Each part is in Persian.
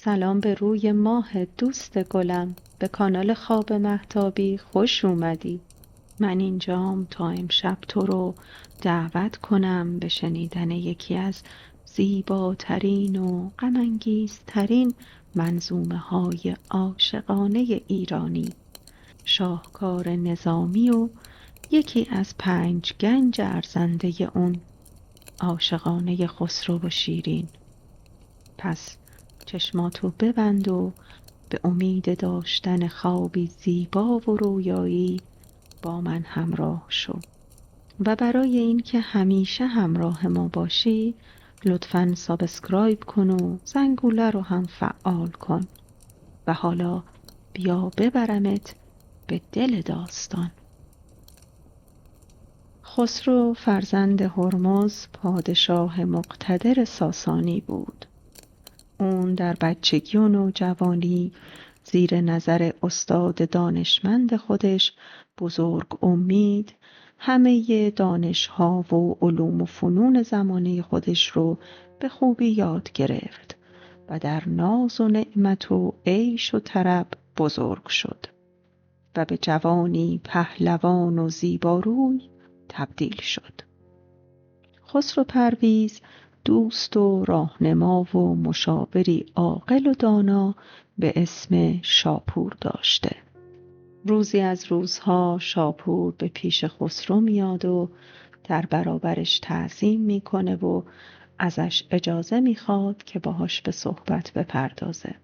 سلام به روی ماه دوست گلم، به کانال خواب مهتابی خوش اومدی. من اینجام تا امشب تو رو دعوت کنم به شنیدن یکی از زیباترین و غم‌انگیزترین منظومه های عاشقانه ایرانی، شاهکار نظامی و یکی از 5 گنج ارزنده اون، عاشقانه خسرو و شیرین. پس چشماتو ببند و به امید داشتن خوابی زیبا و رویایی با من همراه شو. و برای اینکه همیشه همراه ما باشی لطفاً سابسکرایب کن و زنگوله رو هم فعال کن. و حالا بیا ببرمت به دل داستان. خسرو فرزند هرمز پادشاه مقتدر ساسانی بود. اون در بچگی و نوجوانی زیر نظر استاد دانشمند خودش بزرگ امید همه دانش‌ها و علوم و فنون زمانه خودش رو به خوبی یاد گرفت و در ناز و نعمت و عیش و طرب بزرگ شد و به جوانی پهلوان و زیباروی تبدیل شد. خسرو پرویز دوست و راهنما و مشاوری عاقل و دانا به اسم شاپور داشته. روزی از روزها شاپور به پیش خسرو میاد و در برابرش تعظیم میکنه و ازش اجازه میخواد که باهاش به صحبت بپردازه.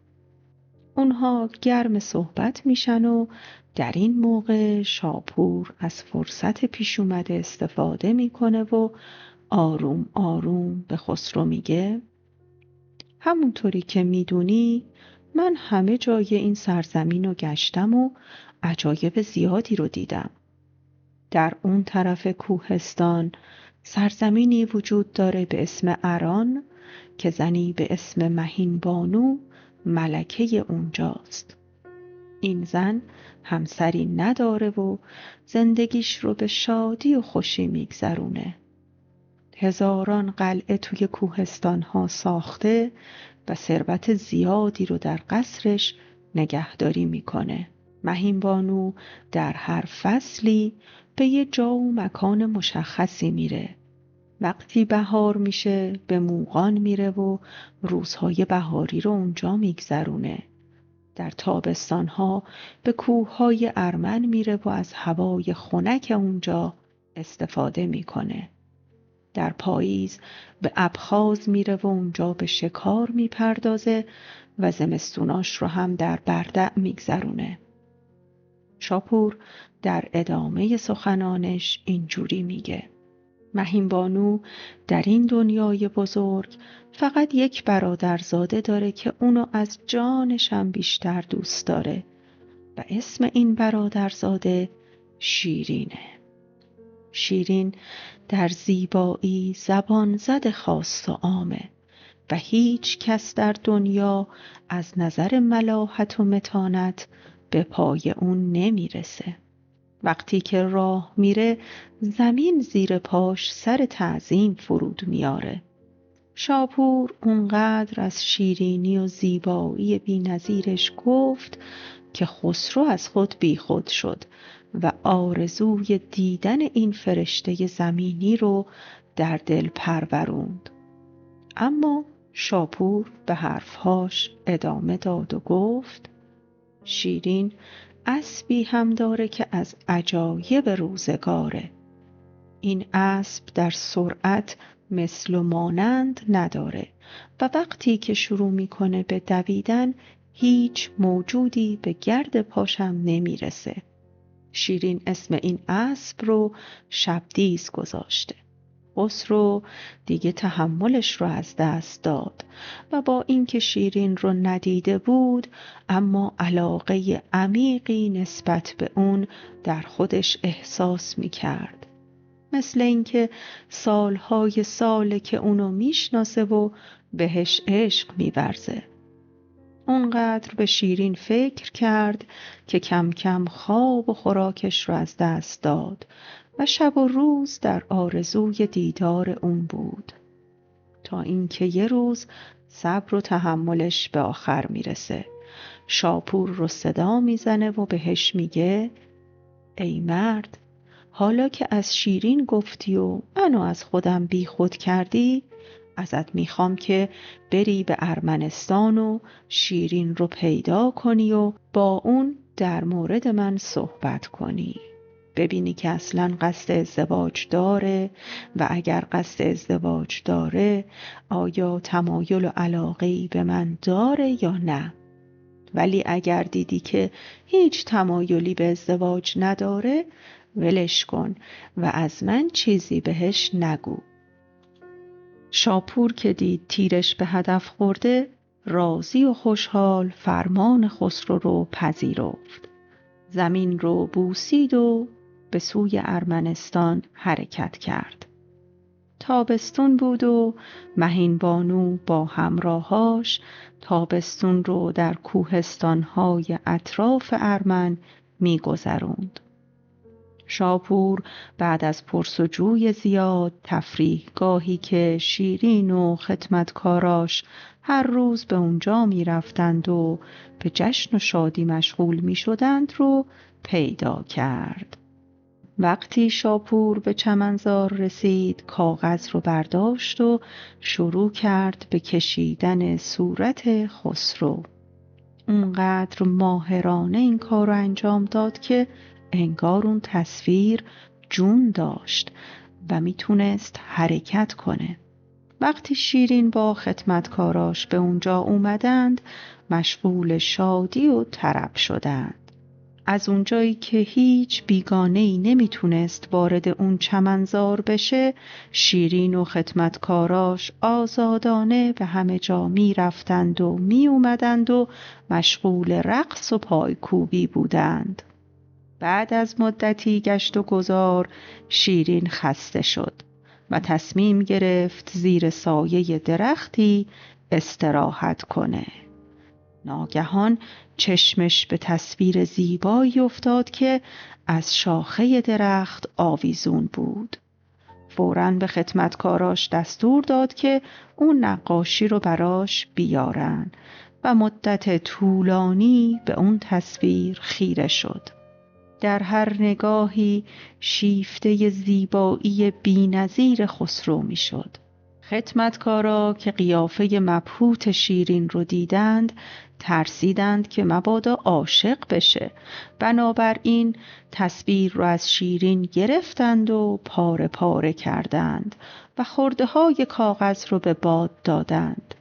اونها گرم صحبت میشن و در این موقع شاپور از فرصت پیش اومده استفاده میکنه و آروم آروم به خسرو میگه همونطوری که میدونی من همه جای این سرزمین رو گشتم و عجایب زیادی رو دیدم. در اون طرف کوهستان سرزمینی وجود داره به اسم اران که زنی به اسم مهین بانو ملکه اونجاست. این زن همسری نداره و زندگیش رو به شادی و خوشی میگذرونه. هزاران قلعه توی کوهستان ها ساخته و ثروت زیادی رو در قصرش نگهداری میکنه. مهین بانو در هر فصلی به یه جا و مکان مشخصی میره. وقتی بهار میشه به موغان میره و روزهای بهاری رو اونجا میگذرونه. در تابستانها به کوههای ارمن میره و از هوای خنک اونجا استفاده میکنه. در پاییز به ابخاز میره و اونجا به شکار میپردازه و زمستوناش رو هم در بردع میگذرونه. شاپور در ادامه سخنانش اینجوری میگه مهین بانو در این دنیای بزرگ فقط یک برادرزاده داره که اونو از جانش هم بیشتر دوست داره و اسم این برادرزاده شیرینه. شیرین در زیبایی زبان زد خاص و عامه و هیچ کس در دنیا از نظر ملاحت و متانت به پای اون نمیرسه. وقتی که راه میره زمین زیر پاش سر تعظیم فرود میاره. شاپور اونقدر از شیرینی و زیبایی بی‌نظیرش گفت که خسرو از خود بیخود شد و آرزوی دیدن این فرشته زمینی رو در دل پروروند. اما شاپور به حرفهاش ادامه داد و گفت شیرین اسبی هم داره که از عجایب روزگاره. این اسب در سرعت مثل و مانند نداره و وقتی که شروع میکنه به دویدن هیچ موجودی به گرد پاشم نمیرسه. شیرین اسم این اسب رو شبدیز گذاشته. خسرو دیگه تحملش رو از دست داد و با اینکه شیرین رو ندیده بود اما علاقه عمیقی نسبت به اون در خودش احساس میکرد. مثل اینکه سالهای ساله که اونو میشناسه و بهش عشق میورزه. اونقدر به شیرین فکر کرد که کم کم خواب و خوراکش رو از دست داد و شب و روز در آرزوی دیدار اون بود. تا اینکه یه روز صبر و تحملش به آخر میرسه. شاپور رو صدا میزنه و بهش میگه ای مرد، حالا که از شیرین گفتی و منو از خودم بی خود کردی، ازت میخوام که بری به ارمنستان و شیرین رو پیدا کنی و با اون در مورد من صحبت کنی. ببینی که اصلا قصد ازدواج داره و اگر قصد ازدواج داره آیا تمایل و علاقه‌ای به من داره یا نه. ولی اگر دیدی که هیچ تمایلی به ازدواج نداره ولش کن و از من چیزی بهش نگو. شاپور که دید تیرش به هدف خورده راضی و خوشحال فرمان خسرو رو پذیرفت. زمین رو بوسید و به سوی ارمنستان حرکت کرد. تابستون بود و مهین بانو با همراهاش تابستون رو در کوهستان‌های اطراف ارمن می‌گذروند. شاپور بعد از پرس‌وجوی زیاد تفریحگاهی که شیرین و خدمتکاراش هر روز به اونجا می‌رفتند و به جشن و شادی مشغول می‌شدند رو پیدا کرد. وقتی شاپور به چمنزار رسید کاغذ رو برداشت و شروع کرد به کشیدن صورت خسرو. اونقدر ماهرانه این کار رو انجام داد که انگار اون تصویر جون داشت و میتونست حرکت کنه. وقتی شیرین با خدمتکاراش به اونجا اومدند مشغول شادی و طرب شدند. از اونجایی که هیچ بیگانه‌ای نمیتونست وارد اون چمنزار بشه، شیرین و خدمتکاراش آزادانه به همه جا میرفتند و میومدند و مشغول رقص و پایکوبی بودند. بعد از مدتی گشت و گذار شیرین خسته شد و تصمیم گرفت زیر سایه درختی استراحت کنه. ناگهان چشمش به تصویر زیبایی افتاد که از شاخه درخت آویزون بود. فوراً به خدمتکاراش دستور داد که اون نقاشی رو براش بیارن و مدت طولانی به اون تصویر خیره شد. در هر نگاهی شیفته زیبایی بی‌نظیر خسرو میشد. خدمتکارا که قیافه مبهوت شیرین رو دیدند ترسیدند که مبادا عاشق بشه. بنابراین تصویر رو از شیرین گرفتند و پاره پاره کردند و خرده های کاغذ رو به باد دادند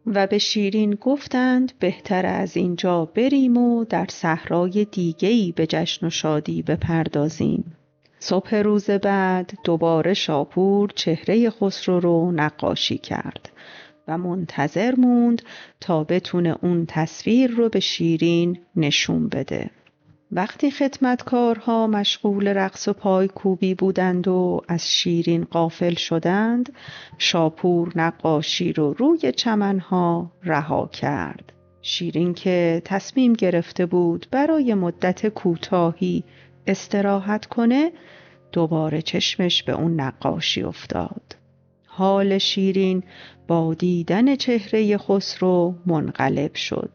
و به شیرین گفتند بهتر از اینجا بریم و در صحرای دیگه‌ای به جشن و شادی بپردازیم. صبح روز بعد دوباره شاپور چهره خسرو رو نقاشی کرد و منتظر موند تا بتونه اون تصویر رو به شیرین نشون بده. وقتی خدمتکارها مشغول رقص و پایکوبی بودند و از شیرین غافل شدند، شاپور نقاشی رو روی چمنها رها کرد. شیرین که تصمیم گرفته بود برای مدت کوتاهی استراحت کنه، دوباره چشمش به اون نقاشی افتاد. حال شیرین با دیدن چهره خسرو منقلب شد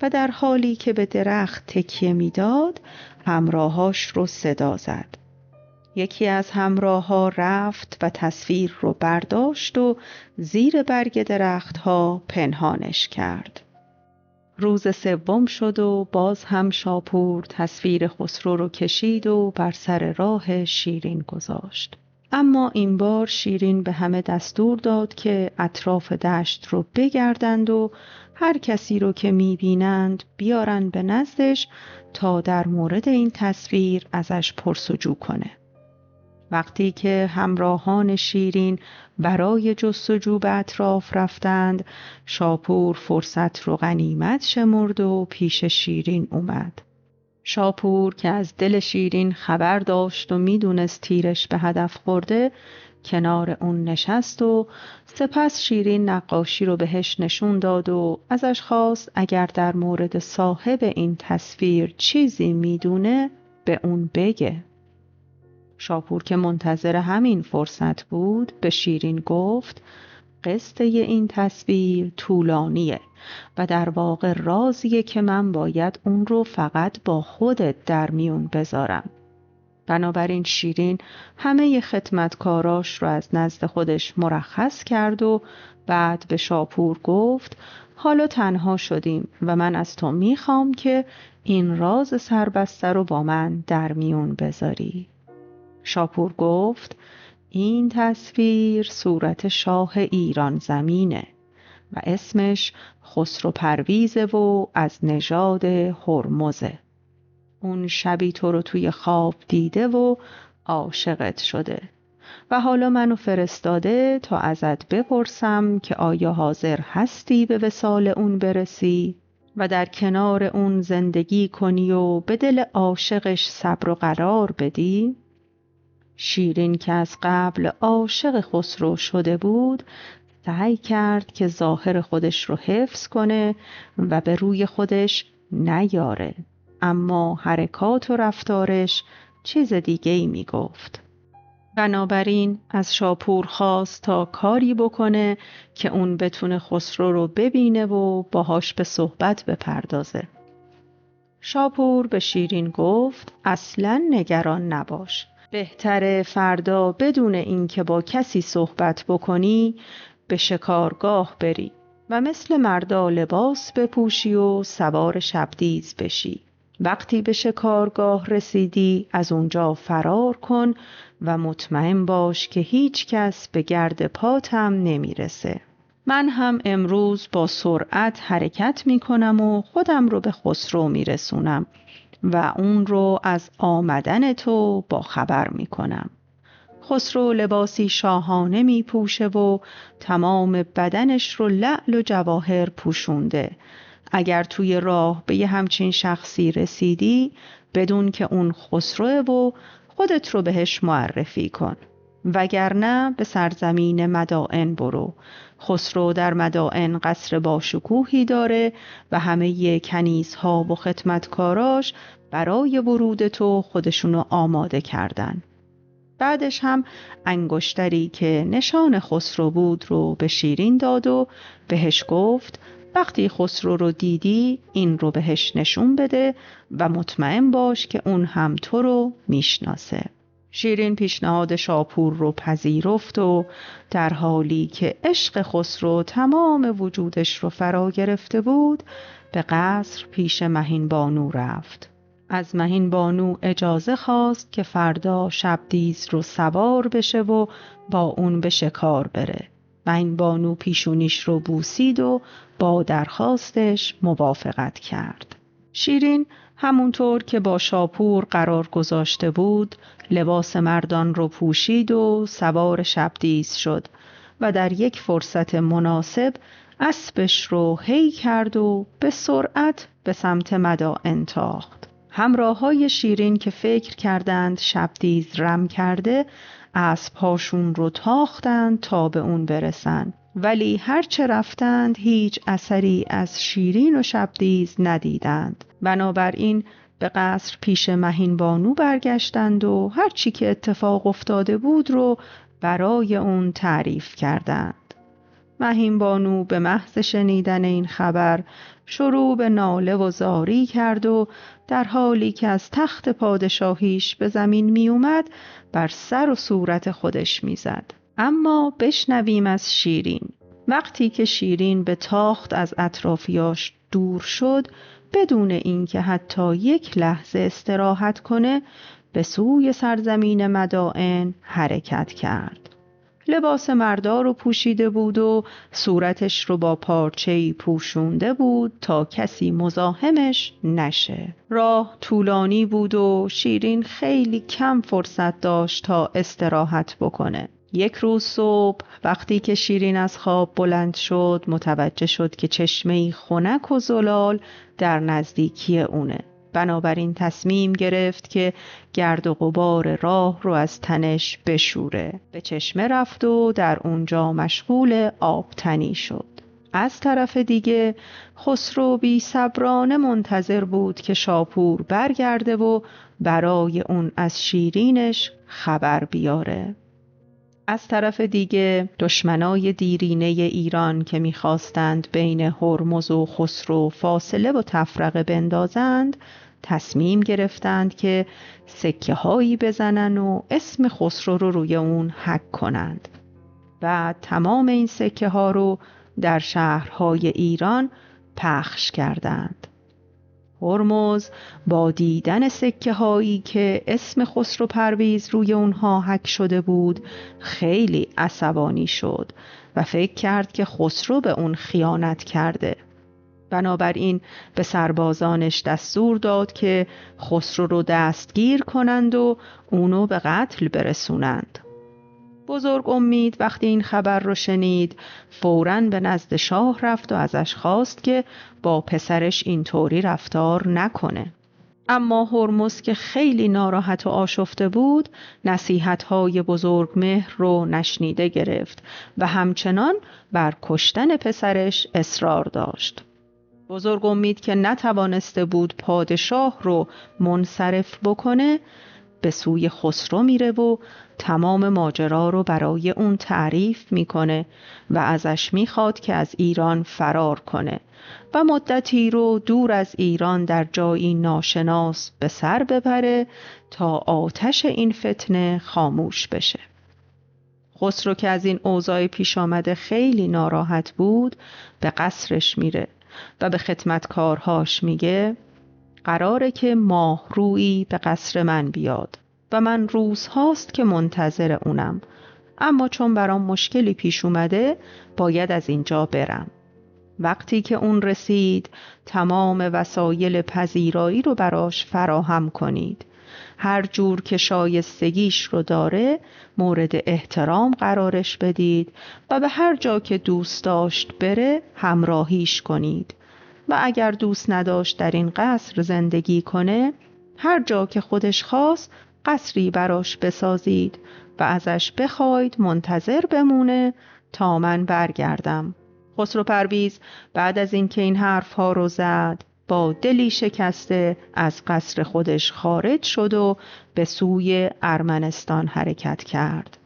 و در حالی که به درخت تکیه میداد همراهاش رو صدا زد. یکی از همراهها رفت و تصویر رو برداشت و زیر برگ درختها پنهانش کرد. روز سوم شد و باز هم شاپور تصویر خسرو رو کشید و بر سر راه شیرین گذاشت. اما این بار شیرین به همه دستور داد که اطراف دشت رو بگردند و هر کسی رو که می‌بینند بیارن به نزدش تا در مورد این تصویر ازش پرسجو کنه. وقتی که همراهان شیرین برای جستجو به اطراف رفتند، شاپور فرصت رو غنیمت شمرد و پیش شیرین اومد. شاپور که از دل شیرین خبر داشت و میدونست تیرش به هدف خورده، کنار اون نشست و سپس شیرین نقاشی رو بهش نشون داد و ازش خواست اگر در مورد صاحب این تصویر چیزی میدونه به اون بگه. شاپور که منتظر همین فرصت بود به شیرین گفت قصه این تصویر طولانیه و در واقع رازیه که من باید اون رو فقط با خودت در میون بذارم. بنابراین شیرین همه خدمتکاراش رو از نزد خودش مرخص کرد و بعد به شاپور گفت حالا تنها شدیم و من از تو میخوام که این راز سربسته رو با من در میون بذاری. شاپور گفت این تصویر صورت شاه ایران زمینه و اسمش خسرو پرویزه و از نژاد هرمزه. اون شبی تو رو توی خواب دیده و عاشقت شده و حالا منو فرستاده تا ازت بپرسم که آیا حاضر هستی به وصال اون برسی و در کنار اون زندگی کنی و به دل عاشقش صبر و قرار بدی؟ شیرین که از قبل عاشق خسرو شده بود سعی کرد که ظاهر خودش رو حفظ کنه و به روی خودش نیاره، اما حرکات و رفتارش چیز دیگه‌ای می گفت. بنابراین از شاپور خواست تا کاری بکنه که اون بتونه خسرو رو ببینه و باهاش به صحبت بپردازه. شاپور به شیرین گفت اصلاً نگران نباش. بهتره فردا بدون اینکه با کسی صحبت بکنی به شکارگاه بری و مثل مردا لباس بپوشی و سوار شبدیز بشی. وقتی به شکارگاه رسیدی از اونجا فرار کن و مطمئن باش که هیچ کس به گرد پاتم نمیرسه. من هم امروز با سرعت حرکت میکنم و خودم رو به خسرو میرسونم و اون رو از آمدن تو با خبر میکنم. خسرو لباسی شاهانه می پوشه و تمام بدنش رو لعل و جواهر پوشونده. اگر توی راه به یه همچین شخصی رسیدی بدون که اون خسروه و خودت رو بهش معرفی کن، وگرنه به سرزمین مدائن برو. خسرو در مدائن قصر باشکوهی داره و همه کنیزها و خدمتکاراش برای ورود تو خودشونو آماده کردن. بعدش هم انگشتری که نشان خسرو بود رو به شیرین داد و بهش گفت وقتی خسرو رو دیدی این رو بهش نشون بده و مطمئن باش که اون هم تو رو میشناسه. شیرین پیشنهاد شاپور رو پذیرفت و در حالی که عشق خسرو تمام وجودش رو فرا گرفته بود به قصر پیش مهین بانو رفت. از مهین بانو اجازه خواست که فردا شبدیز رو سوار بشه و با اون به شکار بره. مهین بانو پیشونیش رو بوسید و با درخواستش موافقت کرد. شیرین همونطور که با شاپور قرار گذاشته بود لباس مردان رو پوشید و سوار شبدیز شد و در یک فرصت مناسب اسبش رو هی کرد و به سرعت به سمت مدائن تاخت. همراه‌های شیرین که فکر کردند شبدیز رم کرده اسب‌هاشون رو تاختند تا به اون برسن، ولی هرچه رفتند هیچ اثری از شیرین و شبدیز ندیدند. بنابراین به قصر پیش مهین بانو برگشتند و هرچی که اتفاق افتاده بود رو برای اون تعریف کردند. مهین بانو به محض شنیدن این خبر شروع به ناله و زاری کرد و در حالی که از تخت پادشاهیش به زمین می اومد بر سر و صورت خودش می زد. اما بشنویم از شیرین. وقتی که شیرین به تاخت از اطرافیاش دور شد بدون اینکه حتی یک لحظه استراحت کنه به سوی سرزمین مدائن حرکت کرد. لباس مردار رو پوشیده بود و صورتش رو با پارچه‌ای پوشونده بود تا کسی مزاحمش نشه. راه طولانی بود و شیرین خیلی کم فرصت داشت تا استراحت بکنه. یک روز صبح وقتی که شیرین از خواب بلند شد متوجه شد که چشمه‌ای خنک و زلال در نزدیکی اونه. بنابراین تصمیم گرفت که گرد و غبار راه رو از تنش بشوره. به چشمه رفت و در اونجا مشغول آبتنی شد. از طرف دیگه خسرو بی صبرانه منتظر بود که شاپور برگرده و برای اون از شیرینش خبر بیاره. از طرف دیگه دشمنای دیرینه ایران که می‌خواستند بین هرمز و خسرو فاصله و تفرقه بندازند، تصمیم گرفتند که سکه هایی بزنن و اسم خسرو رو روی اون حک کنند. بعد تمام این سکه ها رو در شهرهای ایران پخش کردند. هرمز با دیدن سکه هایی که اسم خسرو پرویز روی اونها حک شده بود خیلی عصبانی شد و فکر کرد که خسرو به اون خیانت کرده. بنابراین به سربازانش دستور داد که خسرو رو دستگیر کنند و اونو به قتل برسونند. بزرگ امید وقتی این خبر رو شنید فوراً به نزد شاه رفت و ازش خواست که با پسرش اینطوری رفتار نکنه. اما هرمز که خیلی ناراحت و آشفته بود نصیحت‌های بزرگ مهر رو نشنیده گرفت و همچنان بر کشتن پسرش اصرار داشت. بزرگ امید که نتوانسته بود پادشاه رو منصرف بکنه به سوی خسرو میره و تمام ماجرا رو برای اون تعریف میکنه و ازش میخواد که از ایران فرار کنه و مدتی رو دور از ایران در جایی ناشناس به سر ببره تا آتش این فتنه خاموش بشه. خسرو که از این اوضاع پیش آمده خیلی ناراحت بود به قصرش میره و به خدمتکارهاش میگه قراره که ماه رویی به قصر من بیاد و من روزهاست که منتظر اونم، اما چون برام مشکلی پیش اومده باید از اینجا برم. وقتی که اون رسید تمام وسایل پذیرایی رو براش فراهم کنید. هر جور که شایستگیش رو داره مورد احترام قرارش بدید و به هر جا که دوست داشت بره همراهیش کنید و اگر دوست نداشت در این قصر زندگی کنه هر جا که خودش خواست قصری براش بسازید و ازش بخواید منتظر بمونه تا من برگردم. خسرو پرویز بعد از اینکه این حرفها رو زد با دلی شکسته از قصر خودش خارج شد و به سوی ارمنستان حرکت کرد.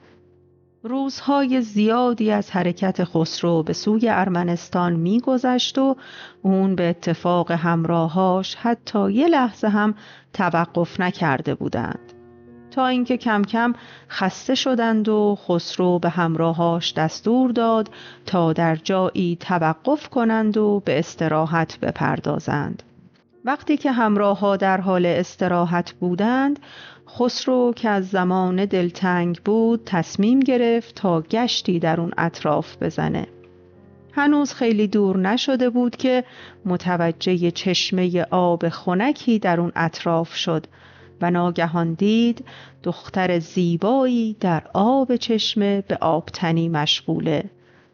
روزهای زیادی از حرکت خسرو به سوی ارمنستان می‌گذشت و اون به اتفاق همراهاش حتی یه لحظه هم توقف نکرده بودند، تا اینکه کم کم خسته شدند و خسرو به همراهاش دستور داد تا در جایی توقف کنند و به استراحت بپردازند. وقتی که همراه‌ها در حال استراحت بودند خسرو که از زمان دلتنگ بود تصمیم گرفت تا گشتی در اون اطراف بزنه. هنوز خیلی دور نشده بود که متوجه چشمه آب خنکی در اون اطراف شد و ناگهان دید دختر زیبایی در آب چشمه به آبتنی مشغوله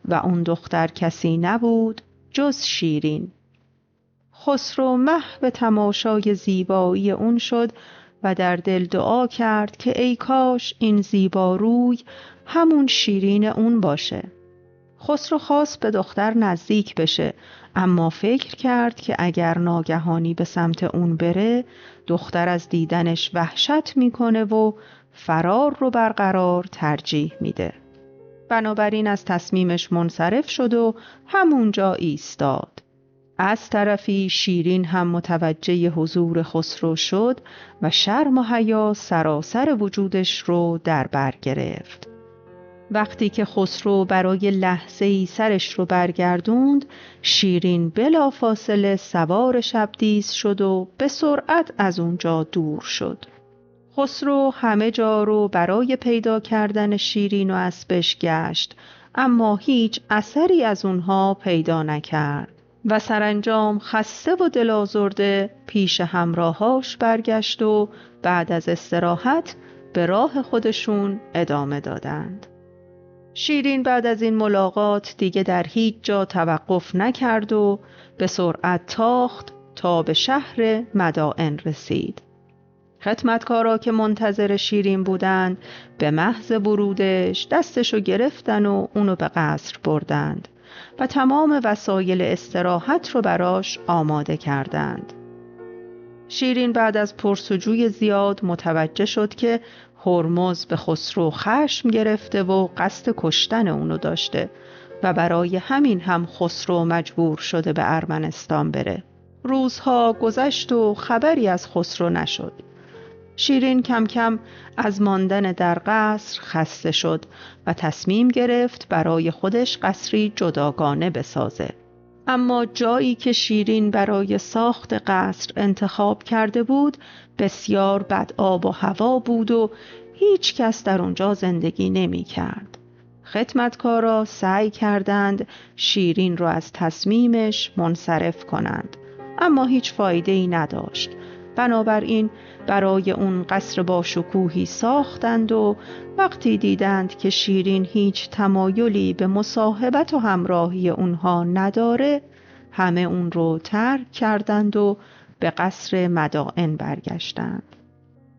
و اون دختر کسی نبود جز شیرین. خسرو محو تماشای زیبایی اون شد و در دل دعا کرد که ای کاش این زیباروی همون شیرین اون باشه. خسرو خواست به دختر نزدیک بشه اما فکر کرد که اگر ناگهانی به سمت اون بره دختر از دیدنش وحشت میکنه و فرار رو برقرار ترجیح میده. بنابراین از تصمیمش منصرف شد و همونجا ایستاد. از طرفی شیرین هم متوجه حضور خسرو شد و شرم و حیا سراسر وجودش رو در بر گرفت. وقتی که خسرو برای لحظه‌ای سرش رو برگردوند شیرین بلافاصله سوار شبدیز شد و به سرعت از اونجا دور شد. خسرو همه جا رو برای پیدا کردن شیرین و اسبش گشت اما هیچ اثری از اونها پیدا نکرد و سرانجام خسته و دل‌آزرده پیش همراهاش برگشت و بعد از استراحت به راه خودشون ادامه دادند. شیرین بعد از این ملاقات دیگه در هیچ جا توقف نکرد و به سرعت تاخت تا به شهر مدائن رسید. خدمتکارا که منتظر شیرین بودند به محض ورودش دستشو گرفتن و اونو به قصر بردند و تمام وسایل استراحت رو براش آماده کردند. شیرین بعد از پرسجوی زیاد متوجه شد که هرمز به خسرو خشم گرفته و قصد کشتن اونو داشته و برای همین هم خسرو مجبور شده به ارمنستان بره. روزها گذشت و خبری از خسرو نشد. شیرین کم کم از ماندن در قصر خسته شد و تصمیم گرفت برای خودش قصری جداگانه بسازه. اما جایی که شیرین برای ساخت قصر انتخاب کرده بود بسیار بد آب و هوا بود و هیچ کس در اونجا زندگی نمی کرد. خدمتکارا سعی کردند شیرین را از تصمیمش منصرف کنند، اما هیچ فایده‌ای نداشت. بنابراین برای اون قصر با شکوهی ساختند و وقتی دیدند که شیرین هیچ تمایلی به مصاحبت و همراهی اونها نداره، همه اون رو ترک کردند و به قصر مدائن برگشتند.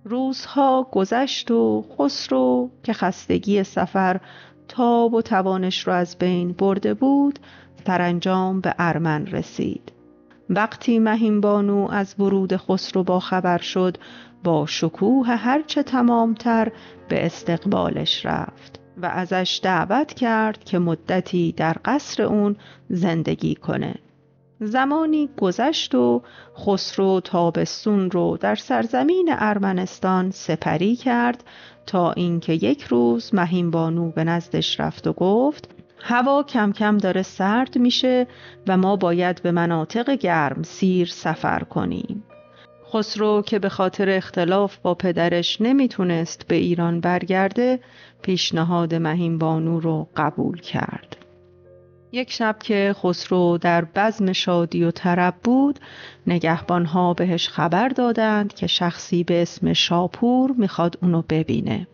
روزها گذشت و خسرو که خستگی سفر تاب و توانش را از بین برده بود، سرانجام به ارمن رسید. وقتی مهین بانو از ورود خسرو با خبر شد، با شکوه هرچه تمامتر به استقبالش رفت و ازش دعوت کرد که مدتی در قصر اون زندگی کنه. زمانی گذشت و خسرو تابستون رو در سرزمین ارمنستان سپری کرد تا اینکه یک روز مهین بانو به نزدش رفت و گفت هوا کم کم داره سرد میشه و ما باید به مناطق گرم سیر سفر کنیم. خسرو که به خاطر اختلاف با پدرش نمیتونست به ایران برگرده، پیشنهاد مهین بانو رو قبول کرد. یک شب که خسرو در بزم شادی و طرب بود، نگهبانها بهش خبر دادند که شخصی به اسم شاپور میخواد اونو ببینه.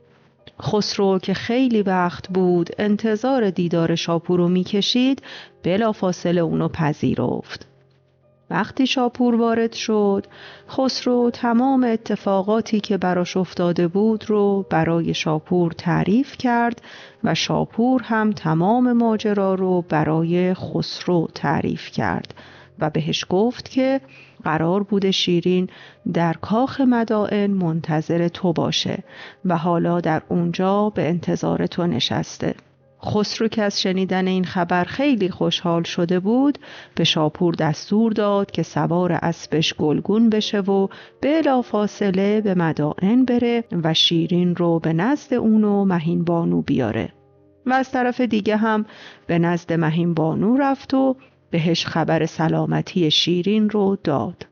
خسرو که خیلی وقت بود انتظار دیدار شاپور رو میکشید، بلافاصله اونو پذیرفت. وقتی شاپور وارد شد، خسرو تمام اتفاقاتی که براش افتاده بود رو برای شاپور تعریف کرد و شاپور هم تمام ماجرا رو برای خسرو تعریف کرد و بهش گفت که قرار بوده شیرین در کاخ مدائن منتظر تو باشه و حالا در اونجا به انتظار تو نشسته. خسرو که از شنیدن این خبر خیلی خوشحال شده بود، به شاپور دستور داد که سوار اسبش گلگون بشه و بلافاصله به مدائن بره و شیرین رو به نزد اونو مهین بانو بیاره. و از طرف دیگه هم به نزد مهین بانو رفت و بهش خبر سلامتی شیرین رو داد.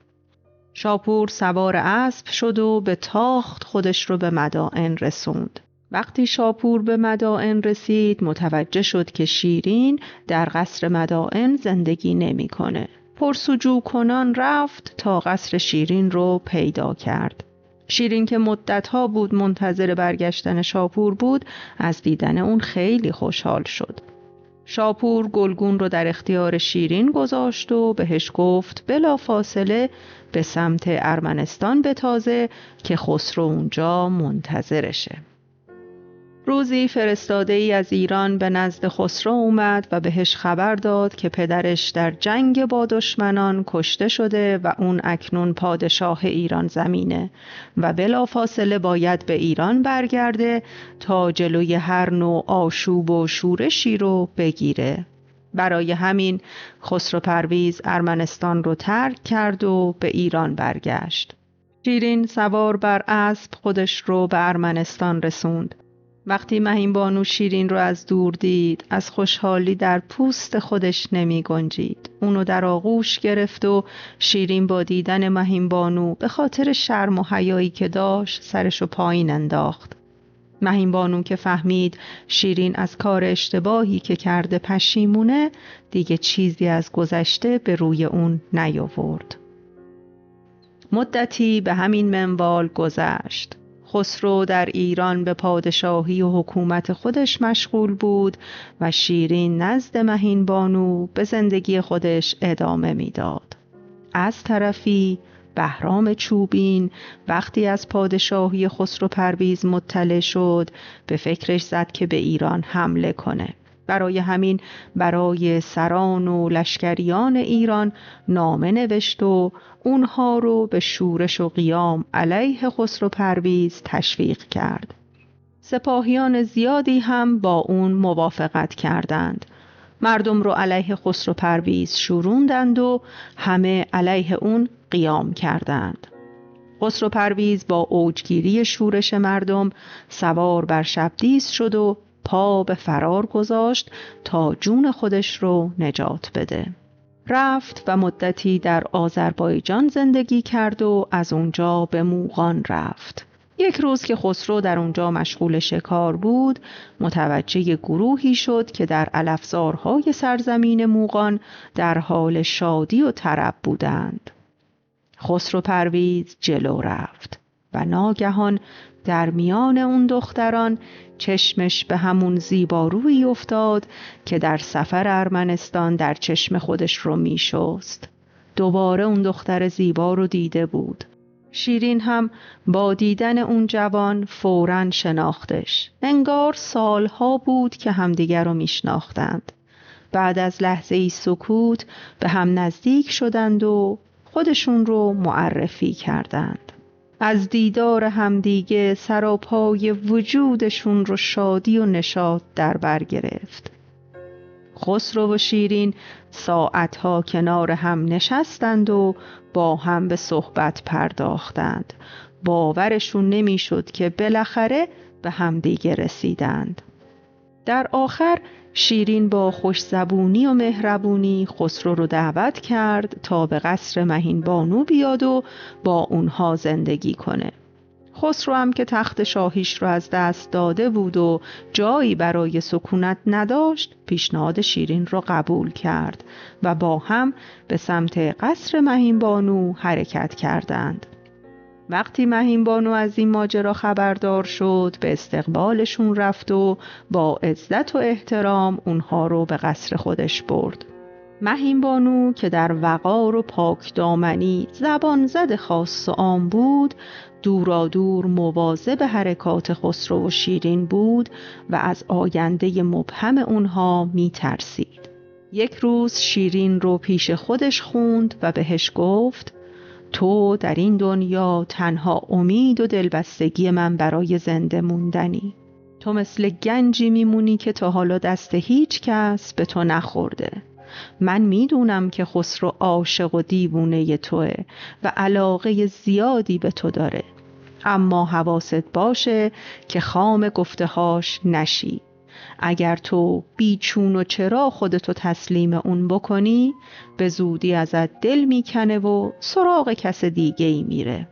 شاپور سوار اسب شد و به تاخت خودش رو به مدائن رسوند. وقتی شاپور به مدائن رسید، متوجه شد که شیرین در قصر مدائن زندگی نمی‌کنه. پرسجو کنان رفت تا قصر شیرین رو پیدا کرد. شیرین که مدتها بود منتظر برگشتن شاپور بود، از دیدن اون خیلی خوشحال شد. شاپور گلگون رو در اختیار شیرین گذاشت و بهش گفت بلافاصله به سمت ارمنستان بتازه که خسرو اونجا منتظرشه. روزی فرستاده‌ای از ایران به نزد خسرو اومد و بهش خبر داد که پدرش در جنگ با دشمنان کشته شده و اون اکنون پادشاه ایران زمینه و بلافاصله باید به ایران برگرده تا جلوی هر نوع آشوب و شورشی رو بگیره. برای همین خسرو پرویز ارمنستان رو ترک کرد و به ایران برگشت. شیرین سوار بر اسب خودش رو به ارمنستان رسوند. وقتی مهین بانو شیرین رو از دور دید، از خوشحالی در پوست خودش نمی گنجید. اونو در آغوش گرفت و شیرین با دیدن مهین بانو به خاطر شرم و حیایی که داشت سرشو پایین انداخت. مهین بانو که فهمید شیرین از کار اشتباهی که کرده پشیمونه، دیگه چیزی از گذشته به روی اون نیاورد. مدتی به همین منوال گذشت. خسرو در ایران به پادشاهی و حکومت خودش مشغول بود و شیرین نزد مهین بانو به زندگی خودش ادامه میداد. از طرفی بهرام چوبین وقتی از پادشاهی خسرو پرویز مطلع شد، به فکرش زد که به ایران حمله کنه. برای همین برای سران و لشکریان ایران نامه نوشت و اونها رو به شورش و قیام علیه خسرو پرویز تشویق کرد. سپاهیان زیادی هم با اون موافقت کردند. مردم رو علیه خسرو پرویز شوروندند و همه علیه اون قیام کردند. خسرو پرویز با اوجگیری شورش مردم سوار بر شبدیز شد و پا به فرار گذاشت تا جون خودش رو نجات بده. رفت و مدتی در آذربایجان زندگی کرد و از اونجا به موغان رفت. یک روز که خسرو در اونجا مشغول شکار بود، متوجه گروهی شد که در علفزارهای سرزمین موغان در حال شادی و طرب بودند. خسرو پرویز جلو رفت و ناگهان در میان اون دختران چشمش به همون زیبارویی افتاد که در سفر ارمنستان در چشم خودش رو می شست. دوباره اون دختر زیبا رو دیده بود. شیرین هم با دیدن اون جوان فوراً شناختش. انگار سالها بود که همدیگر رو می شناختند. بعد از لحظه‌ای سکوت به هم نزدیک شدند و خودشون رو معرفی کردند. از دیدار همدیگه سراپای وجودشون رو شادی و نشاط در بر گرفت. خسرو و شیرین ساعتها کنار هم نشستند و با هم به صحبت پرداختند. باورشون نمیشد که بالاخره به همدیگه رسیدند. در آخر شیرین با خوشزبونی و مهربونی خسرو رو دعوت کرد تا به قصر مهین بانو بیاد و با اونها زندگی کنه. خسرو هم که تخت شاهیش رو از دست داده بود و جایی برای سکونت نداشت، پیشنهاد شیرین رو قبول کرد و با هم به سمت قصر مهین بانو حرکت کردند. وقتی مهین بانو از این ماجرا خبردار شد، به استقبالشون رفت و با عزت و احترام اونها رو به قصر خودش برد. مهین بانو که در وقار و پاک دامنی زبان زد خاص و عام بود، دورادور مواظب حرکات خسرو و شیرین بود و از آینده مبهم اونها می ترسید. یک روز شیرین رو پیش خودش خوند و بهش گفت: تو در این دنیا تنها امید و دلبستگی من برای زنده موندنی. تو مثل گنجی میمونی که تا حالا دست هیچ کس به تو نخورده. من میدونم که خسرو عاشق و دیوونه توه و علاقه زیادی به تو داره، اما حواست باشه که خام گفته‌هاش نشی. اگر تو بیچون و چرا خودتو تسلیم اون بکنی، به زودی ازت دل میکنه و سراغ کس دیگه ای میره.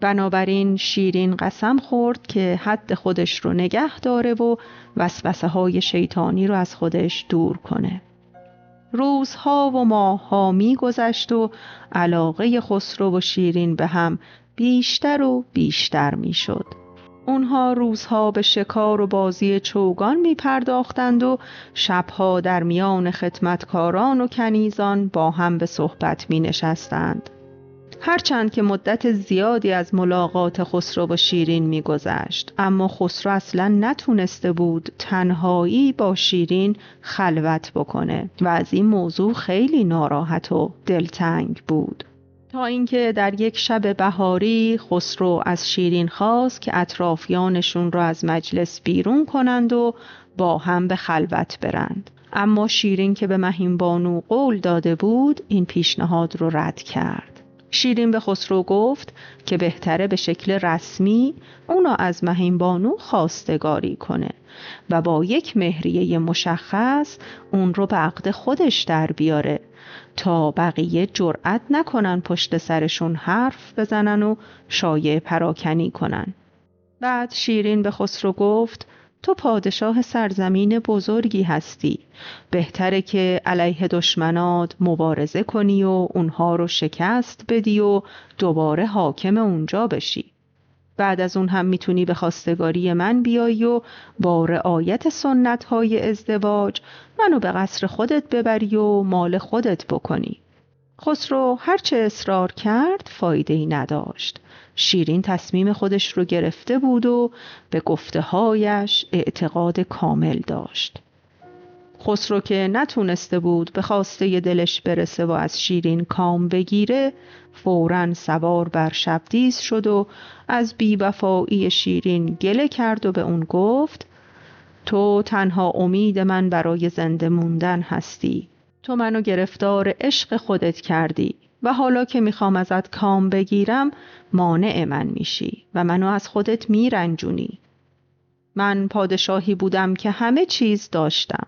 بنابراین شیرین قسم خورد که حد خودش رو نگه داره و وسوسه های شیطانی رو از خودش دور کنه. روزها و ماهها میگذشت و علاقه خسرو و شیرین به هم بیشتر و بیشتر میشد. اونها روزها به شکار و بازی چوگان می پرداختند و شبها در میان خدمتکاران و کنیزان با هم به صحبت می نشستند. هرچند که مدت زیادی از ملاقات خسرو و شیرین می گذشت، اما خسرو اصلا نتونسته بود تنهایی با شیرین خلوت بکنه و از این موضوع خیلی ناراحت و دلتنگ بود. تا اینکه در یک شب بهاری خسرو از شیرین خواست که اطرافیانشون را از مجلس بیرون کنند و با هم به خلوت برند. اما شیرین که به مهین بانو قول داده بود این پیشنهاد رو رد کرد. شیرین به خسرو گفت که بهتره به شکل رسمی اونا از مهین بانو خواستگاری کنه و با یک مهریه مشخص اون رو به عقد خودش در بیاره تا بقیه جرأت نکنن پشت سرشون حرف بزنن و شایعه پراکنی کنن. بعد شیرین به خسرو گفت: تو پادشاه سرزمین بزرگی هستی، بهتره که علیه دشمنات مبارزه کنی و اونها رو شکست بدی و دوباره حاکم اونجا بشی. بعد از اون هم میتونی به خواستگاری من بیایی و با رعایت سنت‌های ازدواج منو به قصر خودت ببری و مال خودت بکنی. خسرو هرچه اصرار کرد فایده‌ای نداشت. شیرین تصمیم خودش رو گرفته بود و به گفته‌هایش اعتقاد کامل داشت. خسرو که نتونسته بود به خواسته دلش برسه و از شیرین کام بگیره، فوراً سوار بر شبدیز شد و از بی‌وفایی شیرین گله کرد و به اون گفت: تو تنها امید من برای زنده موندن هستی. تو منو گرفتار عشق خودت کردی و حالا که میخوام ازت کام بگیرم مانع من میشی و منو از خودت میرنجونی. من پادشاهی بودم که همه چیز داشتم،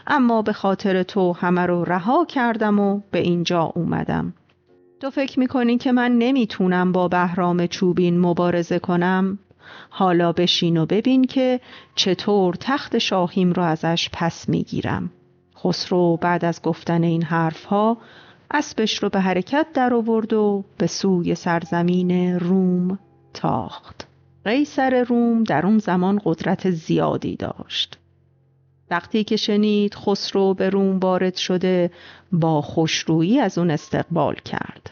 اما به خاطر تو همه رو رها کردم و به اینجا اومدم. تو فکر میکنی که من نمیتونم با بهرام چوبین مبارزه کنم؟ حالا بشین و ببین که چطور تخت شاهیم رو ازش پس میگیرم. خسرو بعد از گفتن این حرفها اسبش رو به حرکت در آورد و به سوی سرزمین روم تاخت. قیصر روم در اون زمان قدرت زیادی داشت. وقتی که شنید خسرو به روم وارد شده، با خوشرویی از اون استقبال کرد.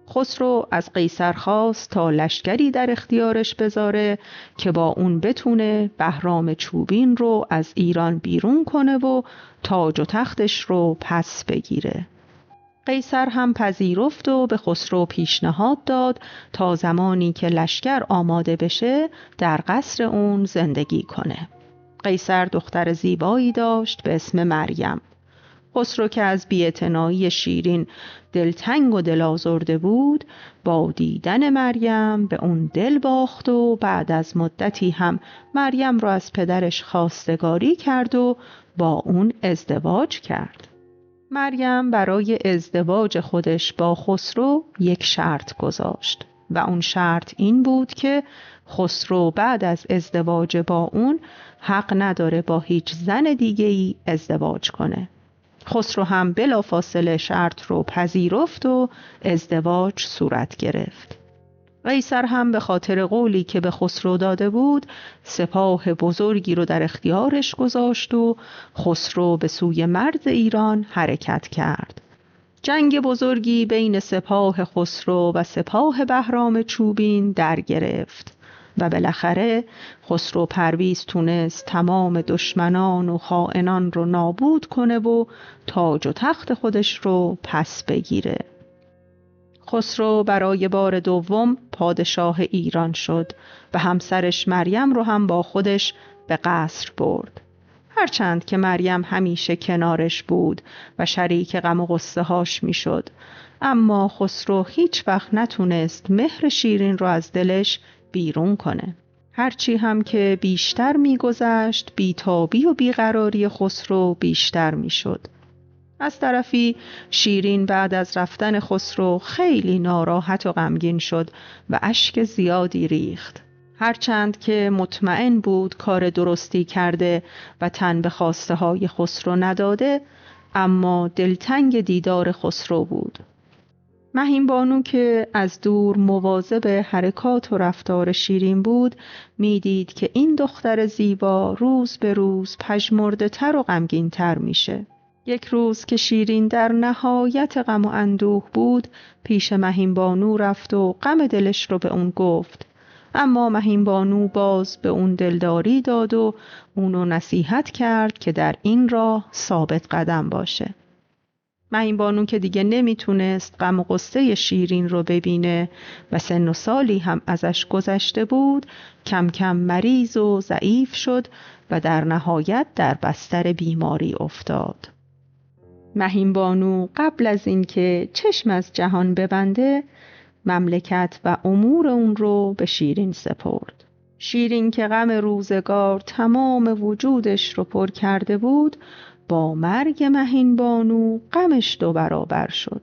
خسرو از قیصر خواست تا لشکری در اختیارش بذاره که با اون بتونه بهرام چوبین رو از ایران بیرون کنه و تاج و تختش رو پس بگیره. قیصر هم پذیرفت و به خسرو پیشنهاد داد تا زمانی که لشکر آماده بشه در قصر اون زندگی کنه. قیصر دختر زیبایی داشت به اسم مریم. خسرو که از بی‌اعتنایی شیرین دلتنگ و دل آزرده بود، با دیدن مریم به اون دل باخت و بعد از مدتی هم مریم را از پدرش خواستگاری کرد و با اون ازدواج کرد. مریم برای ازدواج خودش با خسرو یک شرط گذاشت و اون شرط این بود که خسرو بعد از ازدواج با اون حق نداره با هیچ زن دیگه‌ای ازدواج کنه. خسرو هم بلافاصله شرط رو پذیرفت و ازدواج صورت گرفت. قیصر هم به خاطر قولی که به خسرو داده بود سپاه بزرگی رو در اختیارش گذاشت و خسرو به سوی مرز ایران حرکت کرد. جنگ بزرگی بین سپاه خسرو و سپاه بهرام چوبین در گرفت و بالاخره خسرو پرویز تونست تمام دشمنان و خائنان رو نابود کنه و تاج و تخت خودش رو پس بگیره. خسرو برای بار دوم پادشاه ایران شد و همسرش مریم رو هم با خودش به قصر برد. هرچند که مریم همیشه کنارش بود و شریک غم و غصه هاش می شد، اما خسرو هیچ وقت نتونست مهر شیرین رو از دلش بیرون کنه. هرچی هم که بیشتر می گذشت، بیتابی و بیقراری خسرو بیشتر می شد. از طرفی شیرین بعد از رفتن خسرو خیلی ناراحت و غمگین شد و اشک زیادی ریخت. هرچند که مطمئن بود کار درستی کرده و تن به خواسته های خسرو نداده، اما دلتنگ دیدار خسرو بود. مهین بانو که از دور مواظب حرکات و رفتار شیرین بود، میدید که این دختر زیبا روز به روز پژمرده تر و غمگین تر میشه. یک روز که شیرین در نهایت غم و اندوه بود، پیش مهین بانو رفت و غم دلش رو به اون گفت. اما مهین بانو باز به اون دلداری داد و اونو نصیحت کرد که در این راه ثابت قدم باشه. مهین بانو که دیگه نمیتونست غم و غصه شیرین رو ببینه و سن و سالی هم ازش گذشته بود، کم کم مریض و ضعیف شد و در نهایت در بستر بیماری افتاد. مهین بانو قبل از اینکه چشم از جهان ببنده، مملکت و امور اون رو به شیرین سپرد. شیرین که غم روزگار تمام وجودش رو پر کرده بود، با مرگ مهین بانو غمش 2 برابر شد.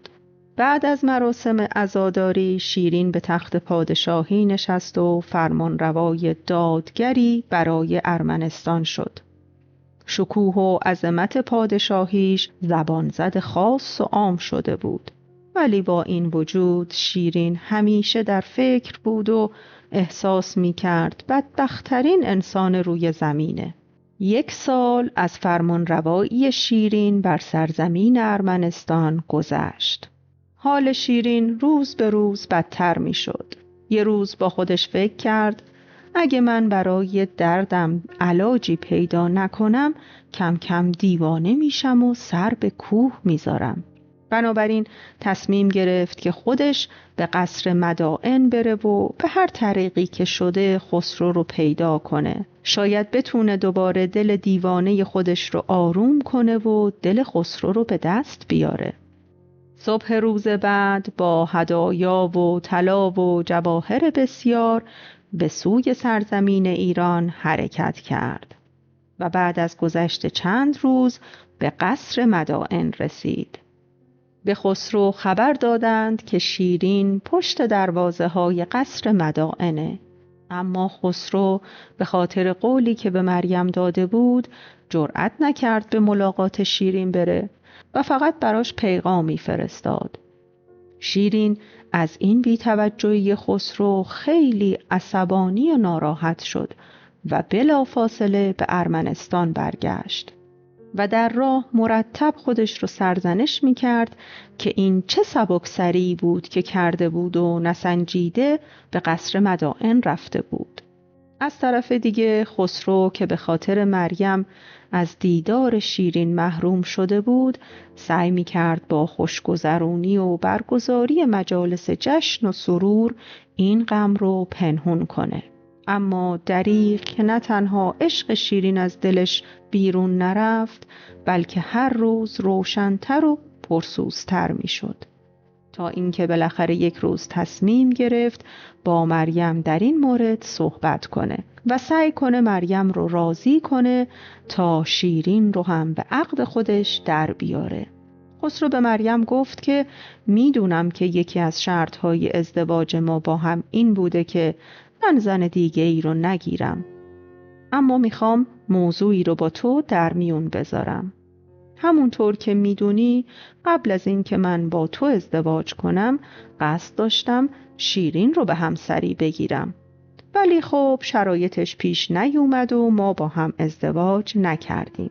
بعد از مراسم عزاداری شیرین به تخت پادشاهی نشست و فرمانروای دادگری برای ارمنستان شد. شکوه و عظمت پادشاهیش زبانزد خاص و عام شده بود. ولی با این وجود شیرین همیشه در فکر بود و احساس می کرد بدبخت‌ترین انسان روی زمینه. 1 سال از فرمانروایی شیرین بر سرزمین ارمنستان گذشت. حال شیرین روز به روز بدتر می شد. یه روز با خودش فکر کرد اگه من برای دردم علاجی پیدا نکنم کم کم دیوانه میشم و سر به کوه میذارم. بنابراین تصمیم گرفت که خودش به قصر مدائن بره و به هر طریقی که شده خسرو رو پیدا کنه. شاید بتونه دوباره دل دیوانه خودش رو آروم کنه و دل خسرو رو به دست بیاره. صبح روز بعد با هدایا و طلا و جواهر بسیار به سوی سرزمین ایران حرکت کرد و بعد از گذشت چند روز به قصر مدائن رسید. به خسرو خبر دادند که شیرین پشت دروازه های قصر مدائنه، اما خسرو به خاطر قولی که به مریم داده بود جرأت نکرد به ملاقات شیرین بره و فقط براش پیغامی فرستاد. شیرین از این بی‌توجهی خسرو خیلی عصبانی و ناراحت شد و بلافاصله به ارمنستان برگشت و در راه مرتب خودش رو سرزنش می‌کرد که این چه سبکسری بود که کرده بود و نسنجیده به قصر مدائن رفته بود. از طرف دیگه خسرو که به خاطر مریم از دیدار شیرین محروم شده بود سعی می‌کرد با خوشگذرونی و برگزاری مجالس جشن و سرور این غم رو پنهون کنه. اما دریغ که نه تنها عشق شیرین از دلش بیرون نرفت بلکه هر روز روشن‌تر و پرسوزتر می‌شد، تا اینکه بالاخره یک روز تصمیم گرفت با مریم در این مورد صحبت کنه و سعی کنه مریم رو راضی کنه تا شیرین رو هم به عقد خودش در بیاره. خسرو به مریم گفت که میدونم که یکی از شرطهای ازدواج ما با هم این بوده که من زن دیگه ای رو نگیرم، اما میخوام موضوعی رو با تو در میون بذارم. همونطور که میدونی قبل از این که من با تو ازدواج کنم قصد داشتم شیرین رو به همسری بگیرم، ولی خب شرایطش پیش نیومد و ما با هم ازدواج نکردیم.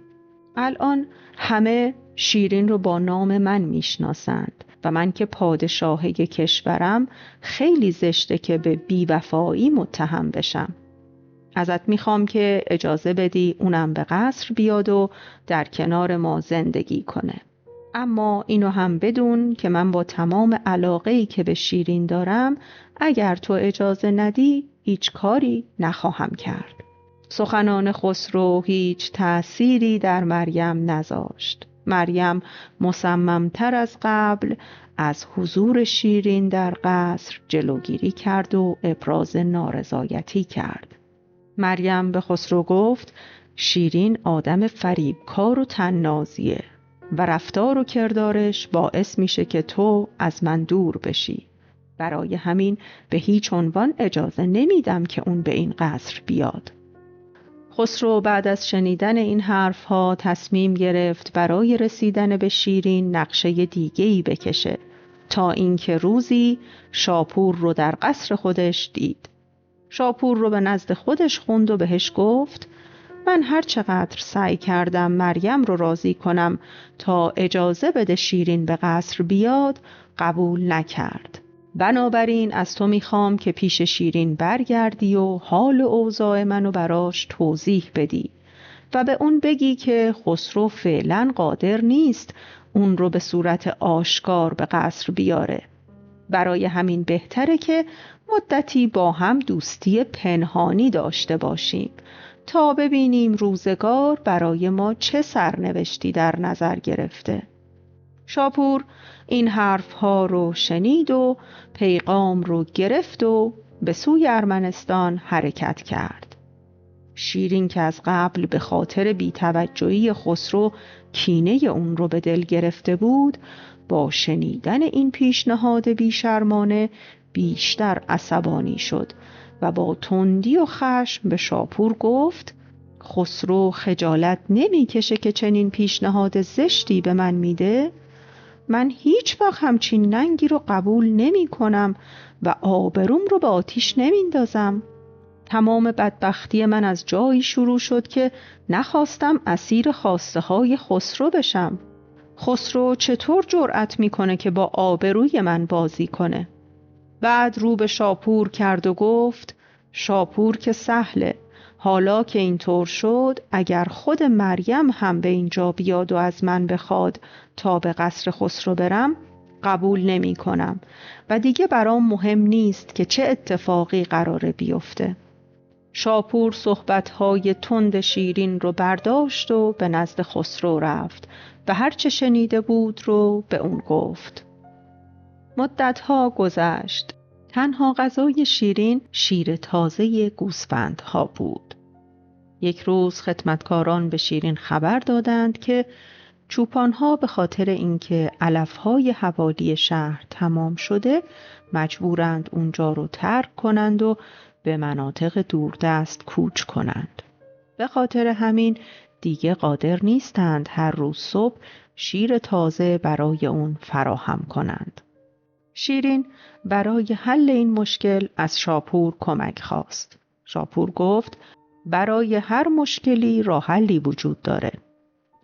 الان همه شیرین رو با نام من میشناسند و من که پادشاه کشورم خیلی زشته که به بیوفایی متهم بشم. ازت میخوام که اجازه بدی اونم به قصر بیاد و در کنار ما زندگی کنه. اما اینو هم بدون که من با تمام علاقه‌ای که به شیرین دارم اگر تو اجازه ندی هیچ کاری نخواهم کرد. سخنان خسرو هیچ تأثیری در مریم نذاشت. مریم مصممتر از قبل از حضور شیرین در قصر جلوگیری کرد و ابراز نارضایتی کرد. مریم به خسرو گفت شیرین آدم فریبکار و طنازیه و رفتار و کردارش باعث میشه که تو از من دور بشی. برای همین به هیچ عنوان اجازه نمیدم که اون به این قصر بیاد. خسرو بعد از شنیدن این حرفها تصمیم گرفت برای رسیدن به شیرین نقشه دیگه‌ای بکشه، تا اینکه روزی شاپور رو در قصر خودش دید. شاپور رو به نزد خودش خوند و بهش گفت من هر چقدر سعی کردم مریم رو راضی کنم تا اجازه بده شیرین به قصر بیاد قبول نکرد. بنابراین از تو میخوام که پیش شیرین برگردی و حال و اوضاع منو براش توضیح بدی و به اون بگی که خسرو فعلا قادر نیست اون رو به صورت آشکار به قصر بیاره. برای همین بهتره که مدتی با هم دوستی پنهانی داشته باشیم تا ببینیم روزگار برای ما چه سرنوشتی در نظر گرفته. شاپور این حرفها رو شنید و پیغام رو گرفت و به سوی ارمنستان حرکت کرد. شیرین که از قبل به خاطر بی‌توجهی خسرو کینه اون رو به دل گرفته بود، با شنیدن این پیشنهاد بیشرمانه بیشتر عصبانی شد و با تندی و خشم به شاپور گفت خسرو خجالت نمیکشه که چنین پیشنهاد زشتی به من میده؟ من هیچ وقت همچین ننگی رو قبول نمی کنم و آبروم رو به آتیش نمیندازم. تمام بدبختی من از جایی شروع شد که نخواستم اسیر خواسته های خسرو بشم. خسرو چطور جرأت میکنه که با آبروی من بازی کنه؟ بعد رو به شاپور کرد و گفت شاپور که سهله، حالا که اینطور شد اگر خود مریم هم به اینجا بیاد و از من بخواد تا به قصر خسرو برم قبول نمی کنم و دیگه برام مهم نیست که چه اتفاقی قراره بیفته. شاپور صحبتهای تند شیرین رو برداشت و به نزد خسرو رفت و هر چه شنیده بود رو به اون گفت. مدتها گذشت. تنها غذای شیرین شیر تازه گوسفندها بود. یک روز خدمتکاران به شیرین خبر دادند که چوپانها به خاطر اینکه علفهای حوالی شهر تمام شده مجبورند اونجا رو ترک کنند و به مناطق دوردست کوچ کنند. به خاطر همین دیگه قادر نیستند هر روز صبح شیر تازه برای اون فراهم کنند. شیرین برای حل این مشکل از شاپور کمک خواست. شاپور گفت برای هر مشکلی راه حلی وجود داره.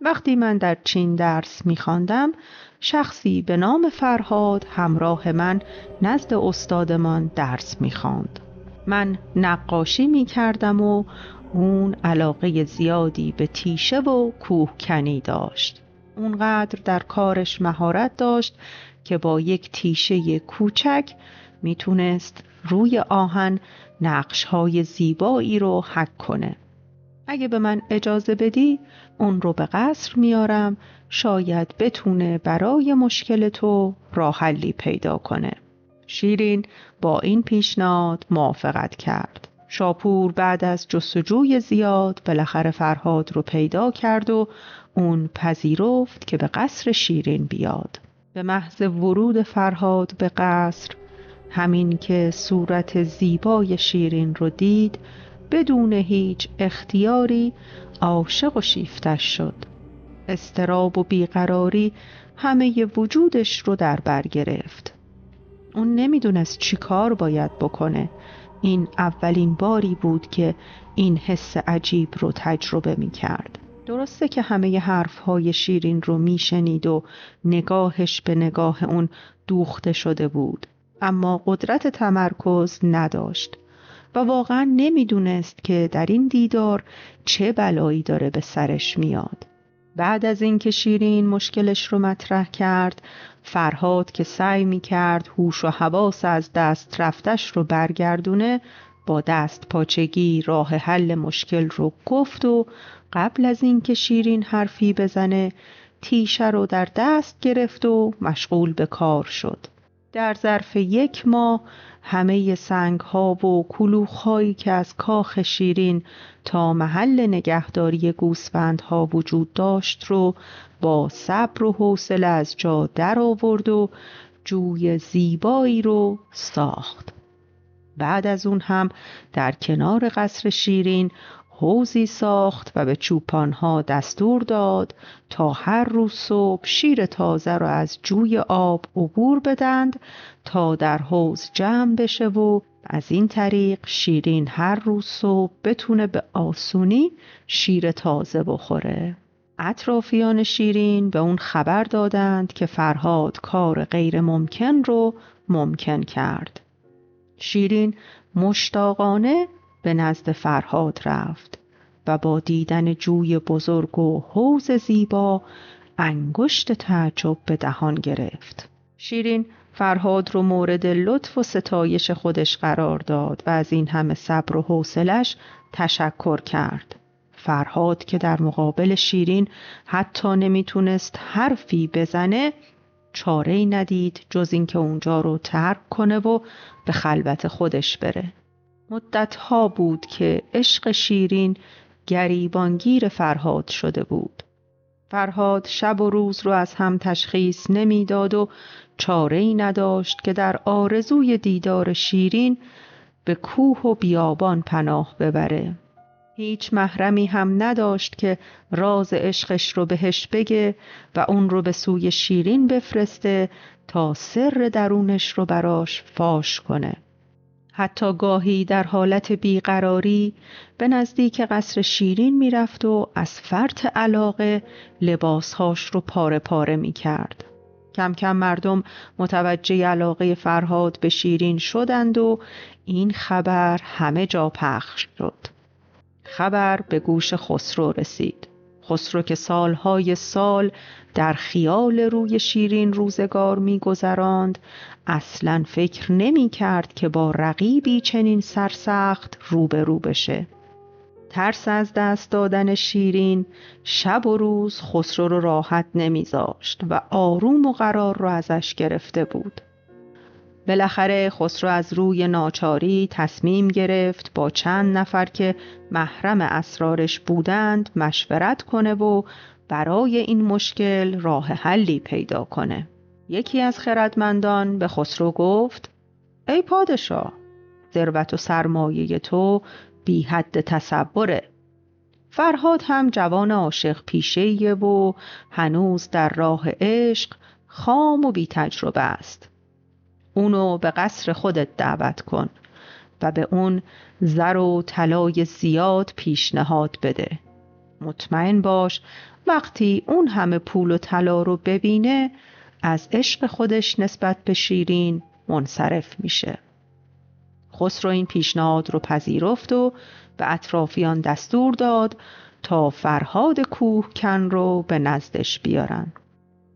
وقتی من در چین درس می‌خواندم، شخصی به نام فرهاد همراه من نزد استادمان درس می‌خواند. من نقاشی می‌کردم و اون علاقه زیادی به تیشه و کوهکنی داشت. اونقدر در کارش مهارت داشت که با یک تیشه کوچک میتونست روی آهن نقش‌های زیبایی رو حک کنه. اگه به من اجازه بدی اون رو به قصر میارم، شاید بتونه برای مشکل تو راه حلی پیدا کنه. شیرین با این پیشنهاد موافقت کرد. شاپور بعد از جستجوی زیاد بالاخره فرهاد رو پیدا کرد و اون پذیرفت که به قصر شیرین بیاد. به محض ورود فرهاد به قصر، همین که صورت زیبای شیرین رو دید، بدون هیچ اختیاری عاشق و شیفتش شد. اضطراب و بیقراری همه وجودش رو در بر گرفت. اون نمیدونست چی کار باید بکنه. این اولین باری بود که این حس عجیب رو تجربه میکرد. درسته که همه حرفهای شیرین رو میشنید و نگاهش به نگاه اون دوخته شده بود، اما قدرت تمرکز نداشت و واقعا نمیدونست که در این دیدار چه بلایی داره به سرش میاد. بعد از اینکه شیرین مشکلش رو مطرح کرد، فرهاد که سعی میکرد هوش و حواس از دست رفتش رو برگردونه، با دست پاچگی راه حل مشکل رو گفت و قبل از اینکه شیرین حرفی بزنه تیشه رو در دست گرفت و مشغول به کار شد. در ظرف 1 ماه همه سنگ‌ها و کلوخ‌هایی که از کاخ شیرین تا محل نگهداری گوسفندها وجود داشت رو با صبر و حوصله از جا در آورد و جوی زیبایی رو ساخت. بعد از اون هم در کنار قصر شیرین حوضی ساخت و به چوپانها دستور داد تا هر روز صبح شیر تازه را از جوی آب عبور بدند تا در حوض جمع بشه و از این طریق شیرین هر روز صبح بتونه به آسونی شیر تازه بخوره. اطرافیان شیرین به اون خبر دادند که فرهاد کار غیر ممکن رو ممکن کرد. شیرین مشتاقانه به نزد فرهاد رفت و با دیدن جوی بزرگ و حوض زیبا انگشت تعجب به دهان گرفت. شیرین فرهاد رو مورد لطف و ستایش خودش قرار داد و از این همه صبر و حوصله‌اش تشکر کرد. فرهاد که در مقابل شیرین حتی نمیتونست حرفی بزنه، چاره‌ای ندید جز اینکه اونجا رو ترک کنه و به خلوت خودش بره. مدتها بود که عشق شیرین گریبانگیر فرهاد شده بود. فرهاد شب و روز رو از هم تشخیص نمیداد و چاره‌ای نداشت که در آرزوی دیدار شیرین به کوه و بیابان پناه ببره. هیچ محرمی هم نداشت که راز عشقش رو بهش بگه و اون رو به سوی شیرین بفرسته تا سر درونش رو براش فاش کنه. حتی گاهی در حالت بیقراری به نزدیک قصر شیرین میرفت و از فرط علاقه لباسهاش رو پاره پاره میکرد. کم کم مردم متوجه علاقه فرهاد به شیرین شدند و این خبر همه جا پخش شد. خبر به گوش خسرو رسید. خسرو که سالهای سال در خیال روی شیرین روزگار می‌گذراند، اصلاً فکر نمی‌کرد که با رقیبی چنین سرسخت روبرو بشه. ترس از دست دادن شیرین شب و روز خسرو رو راحت نمیذاشت و آروم و قرار رو ازش گرفته بود. بالاخره خسرو از روی ناچاری تصمیم گرفت با چند نفر که محرم اسرارش بودند مشورت کنه و برای این مشکل راه حلی پیدا کنه. یکی از خردمندان به خسرو گفت: ای پادشاه، ثروت و سرمایه تو بی حد تصوره. فرهاد هم جوان عاشق پیشه‌ایه و هنوز در راه عشق خام و بی تجربه است. اونو به قصر خودت دعوت کن و به اون زر و طلای زیاد پیشنهاد بده. مطمئن باش وقتی اون همه پول و طلا رو ببینه از عشق خودش نسبت به شیرین منصرف میشه. خسرو این پیشنهاد رو پذیرفت و به اطرافیان دستور داد تا فرهاد کوهکن رو به نزدش بیارن.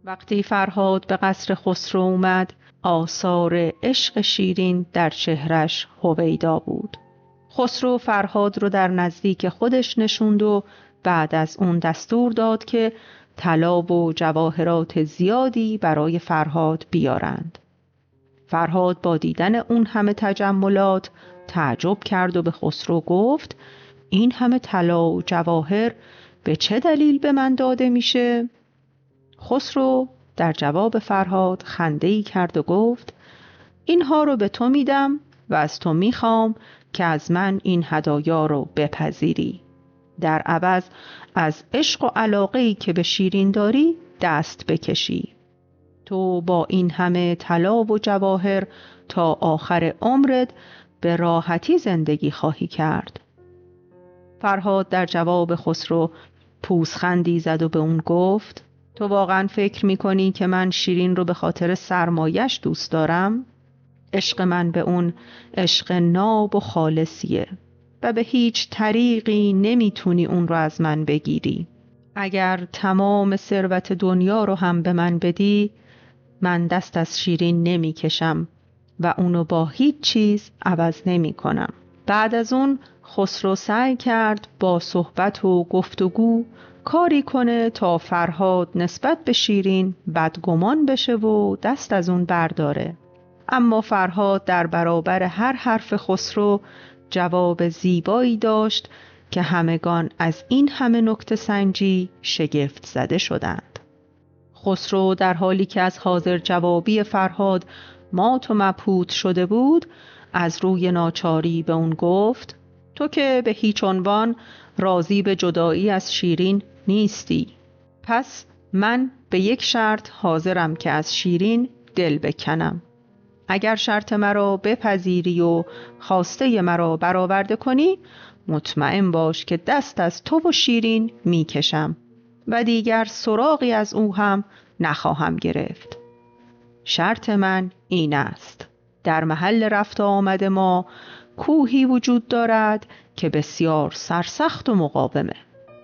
وقتی فرهاد به قصر خسرو اومد، آثار عشق شیرین در چهرش هویدا بود. خسرو فرهاد رو در نزدیک خودش نشوند و بعد از اون دستور داد که طلا و جواهرات زیادی برای فرهاد بیارند. فرهاد با دیدن اون همه تجملات تعجب کرد و به خسرو گفت: این همه طلا و جواهر به چه دلیل به من داده میشه؟ خسرو در جواب فرهاد خنده‌ای کرد و گفت: اینها رو به تو میدم و از تو میخوام که از من این هدایا رو بپذیری. در عوض از عشق و علاقه‌ای که به شیرین داری دست بکشی. تو با این همه طلا و جواهر تا آخر عمرت به راحتی زندگی خواهی کرد. فرهاد در جواب خسرو پوزخندی زد و به اون گفت: تو واقعا فکر میکنی که من شیرین رو به خاطر سرمایش دوست دارم؟ عشق من به اون عشق ناب و خالصیه و به هیچ طریقی نمیتونی اون رو از من بگیری. اگر تمام ثروت دنیا رو هم به من بدی، من دست از شیرین نمیکشم و اونو با هیچ چیز عوض نمی کنم. بعد از اون خسرو سعی کرد با صحبت و گفتگو کاری کنه تا فرهاد نسبت به شیرین بدگمان بشه و دست از اون برداره. اما فرهاد در برابر هر حرف خسرو جواب زیبایی داشت که همگان از این همه نکته سنجی شگفت زده شدند. خسرو در حالی که از حاضر جوابی فرهاد مات و مبهوت شده بود، از روی ناچاری به اون گفت: تو که به هیچ عنوان راضی به جدایی از شیرین نیستی، پس من به یک شرط حاضرم که از شیرین دل بکنم. اگر شرط مرا بپذیری و خواسته مرا برآورده کنی، مطمئن باش که دست از تو و شیرین میکشم و دیگر سراغی از او هم نخواهم گرفت. شرط من این است: در محل رفت آمد ما کوهی وجود دارد که بسیار سرسخت و مقاومه.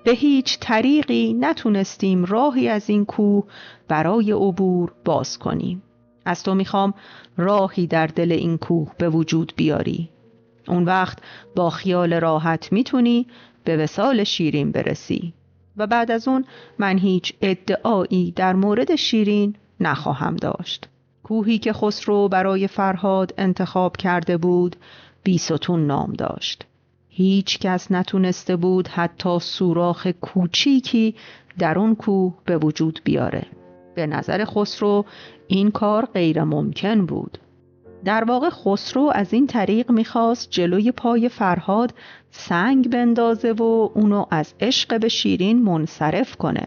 به هیچ طریقی نتونستیم راهی از این کوه برای عبور باز کنیم. از تو میخوام راهی در دل این کوه به وجود بیاری. اون وقت با خیال راحت میتونی به وصال شیرین برسی و بعد از اون من هیچ ادعایی در مورد شیرین نخواهم داشت. کوهی که خسرو برای فرهاد انتخاب کرده بود بیستون نام داشت. هیچ کس نتونسته بود حتی سوراخ کوچیکی در اون کوه به وجود بیاره. به نظر خسرو این کار غیر ممکن بود. در واقع خسرو از این طریق میخواست جلوی پای فرهاد سنگ بندازه و اونو از عشق به شیرین منصرف کنه.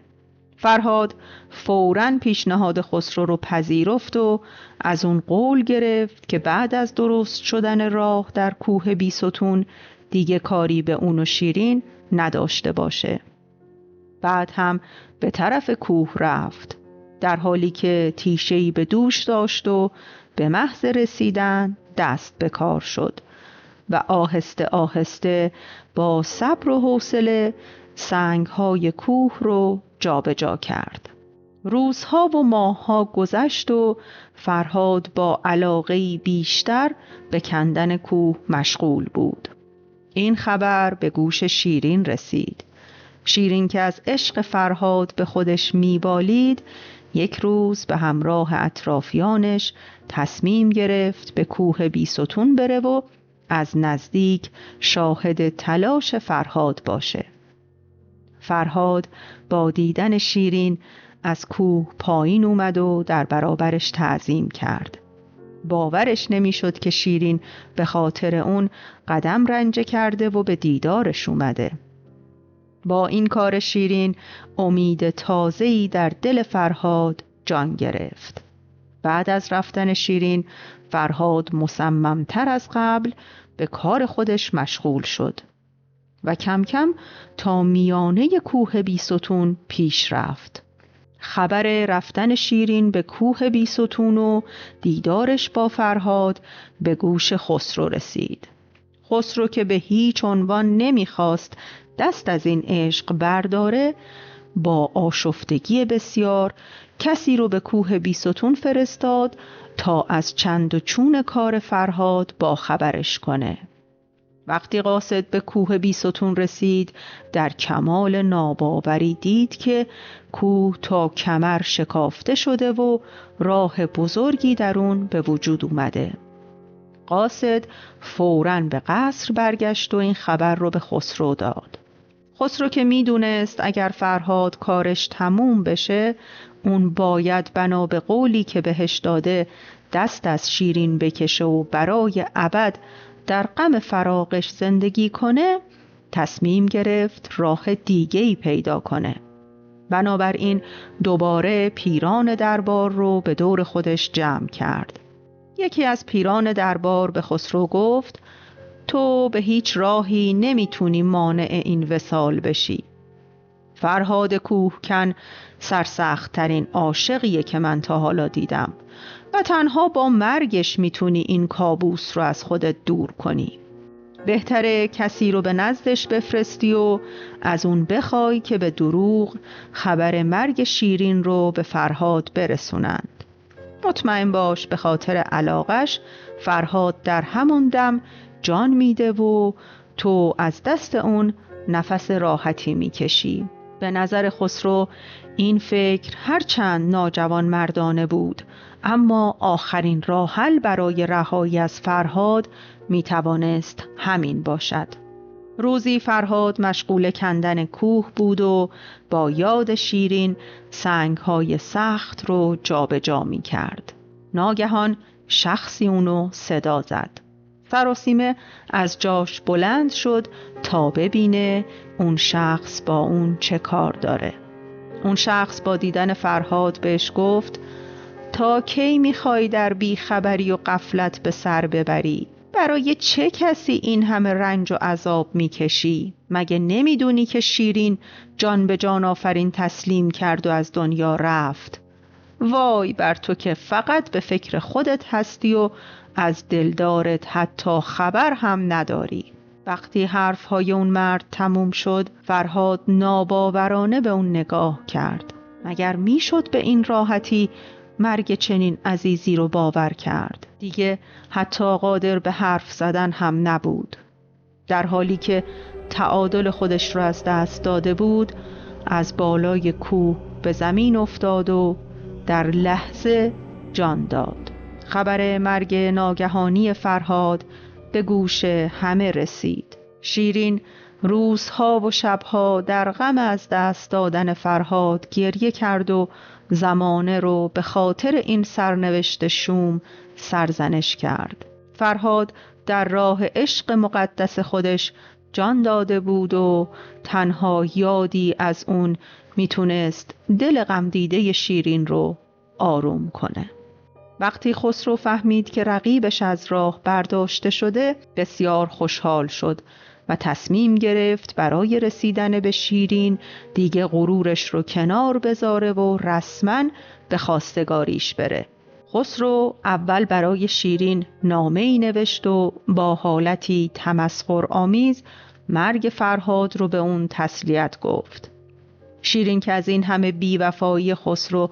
فرهاد فوراً پیشنهاد خسرو رو پذیرفت و از اون قول گرفت که بعد از درست شدن راه در کوه بیستون دیگه کاری به اون و شیرین نداشته باشه. بعد هم به طرف کوه رفت. در حالی که تیشه‌ای به دوش داشت و به محض رسیدن دست به کار شد و آهسته آهسته با صبر و حوصله سنگ‌های کوه رو جابجا کرد. روزها و ماه‌ها گذشت و فرهاد با علاقه‌ای بیشتر به کندن کوه مشغول بود. این خبر به گوش شیرین رسید. شیرین که از عشق فرهاد به خودش میبالید، یک روز به همراه اطرافیانش تصمیم گرفت به کوه بیستون بره و از نزدیک شاهد تلاش فرهاد باشه. فرهاد با دیدن شیرین از کوه پایین اومد و در برابرش تعظیم کرد. باورش نمیشد که شیرین به خاطر اون قدم رنجه کرده و به دیدارش اومده. با این کار شیرین امید تازه‌ای در دل فرهاد جان گرفت. بعد از رفتن شیرین، فرهاد مصممتر از قبل به کار خودش مشغول شد و کم کم تا میانه کوه بیستون پیش رفت. خبر رفتن شیرین به کوه بیستون و دیدارش با فرهاد به گوش خسرو رسید. خسرو که به هیچ عنوان نمیخواست دست از این عشق برداره، با آشفتگی بسیار کسی رو به کوه بیستون فرستاد تا از چند و چون کار فرهاد با خبرش کنه. وقتی قاصد به کوه بیستون رسید، در کمال ناباوری دید که کوه تا کمر شکافته شده و راه بزرگی در اون به وجود اومده. قاصد فوراً به قصر برگشت و این خبر رو به خسرو داد. خسرو که میدونست اگر فرهاد کارش تموم بشه، اون باید بنا به قولی که بهش داده دست از شیرین بکشه و برای ابد در غم فراقش زندگی کنه، تصمیم گرفت راه دیگه‌ای پیدا کنه. بنابراین دوباره پیران دربار رو به دور خودش جمع کرد. یکی از پیران دربار به خسرو گفت: تو به هیچ راهی نمیتونی مانع این وصال بشی. فرهاد کوهکن سرسخت ترین عاشقیه که من تا حالا دیدم و تنها با مرگش میتونی این کابوس رو از خودت دور کنی. بهتره کسی رو به نزدش بفرستی و از اون بخوای که به دروغ خبر مرگ شیرین رو به فرهاد برسونند. مطمئن باش به خاطر علاقش فرهاد در همون دم جان میده و تو از دست اون نفس راحتی میکشی. به نظر خسرو این فکر هرچند ناجوان مردانه بود، اما آخرین راه حل برای رهایی از فرهاد میتوانست همین باشد. روزی فرهاد مشغول کندن کوه بود و با یاد شیرین سنگ‌های سخت رو جابجا می‌کرد. ناگهان شخصی اونو صدا زد. سراسیمه از جاش بلند شد تا ببینه اون شخص با اون چه کار داره. اون شخص با دیدن فرهاد بهش گفت: تا کی میخوای در بیخبری و غفلت به سر ببری؟ برای چه کسی این همه رنج و عذاب میکشی؟ مگه نمیدونی که شیرین جان به جان آفرین تسلیم کرد و از دنیا رفت؟ وای بر تو که فقط به فکر خودت هستی و از دلدارت حتی خبر هم نداری. وقتی حرفهای اون مرد تموم شد، فرهاد ناباورانه به اون نگاه کرد. مگر میشد به این راحتی مرگ چنین عزیزی رو باور کرد؟ دیگه حتی قادر به حرف زدن هم نبود. در حالی که تعادل خودش رو از دست داده بود، از بالای کوه به زمین افتاد و در لحظه جان داد. خبر مرگ ناگهانی فرهاد به گوش همه رسید. شیرین روزها و شبها در غم از دست دادن فرهاد گریه کرد و زمانه رو به خاطر این سرنوشت شوم سرزنش کرد. فرهاد در راه عشق مقدس خودش جان داده بود و تنها یادی از اون میتونست دل غمدیده شیرین رو آروم کنه. وقتی خسرو فهمید که رقیبش از راه برداشته شده، بسیار خوشحال شد و تصمیم گرفت برای رسیدن به شیرین دیگه غرورش رو کنار بذاره و رسماً به خواستگاریش بره. خسرو اول برای شیرین نامه‌ای نوشت و با حالتی تمسخرآمیز مرگ فرهاد رو به اون تسلیت گفت. شیرین که از این همه بی‌وفایی خسرو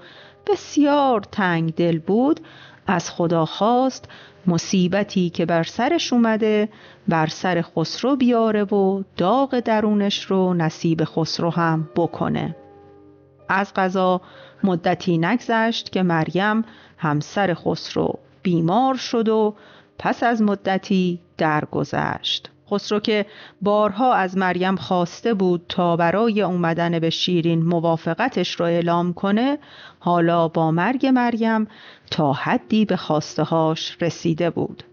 بسیار تنگ دل بود، از خدا خواست مصیبتی که بر سرش اومده بر سر خسرو بیاره و داغ درونش رو نصیب خسرو هم بکنه. از قضا مدتی نگذشت که مریم همسر خسرو بیمار شد و پس از مدتی درگذشت. خسرو که بارها از مریم خواسته بود تا برای اومدن به شیرین موافقتش رو اعلام کنه، حالا با مرگ مریم تا حدی به خواستهاش رسیده بود.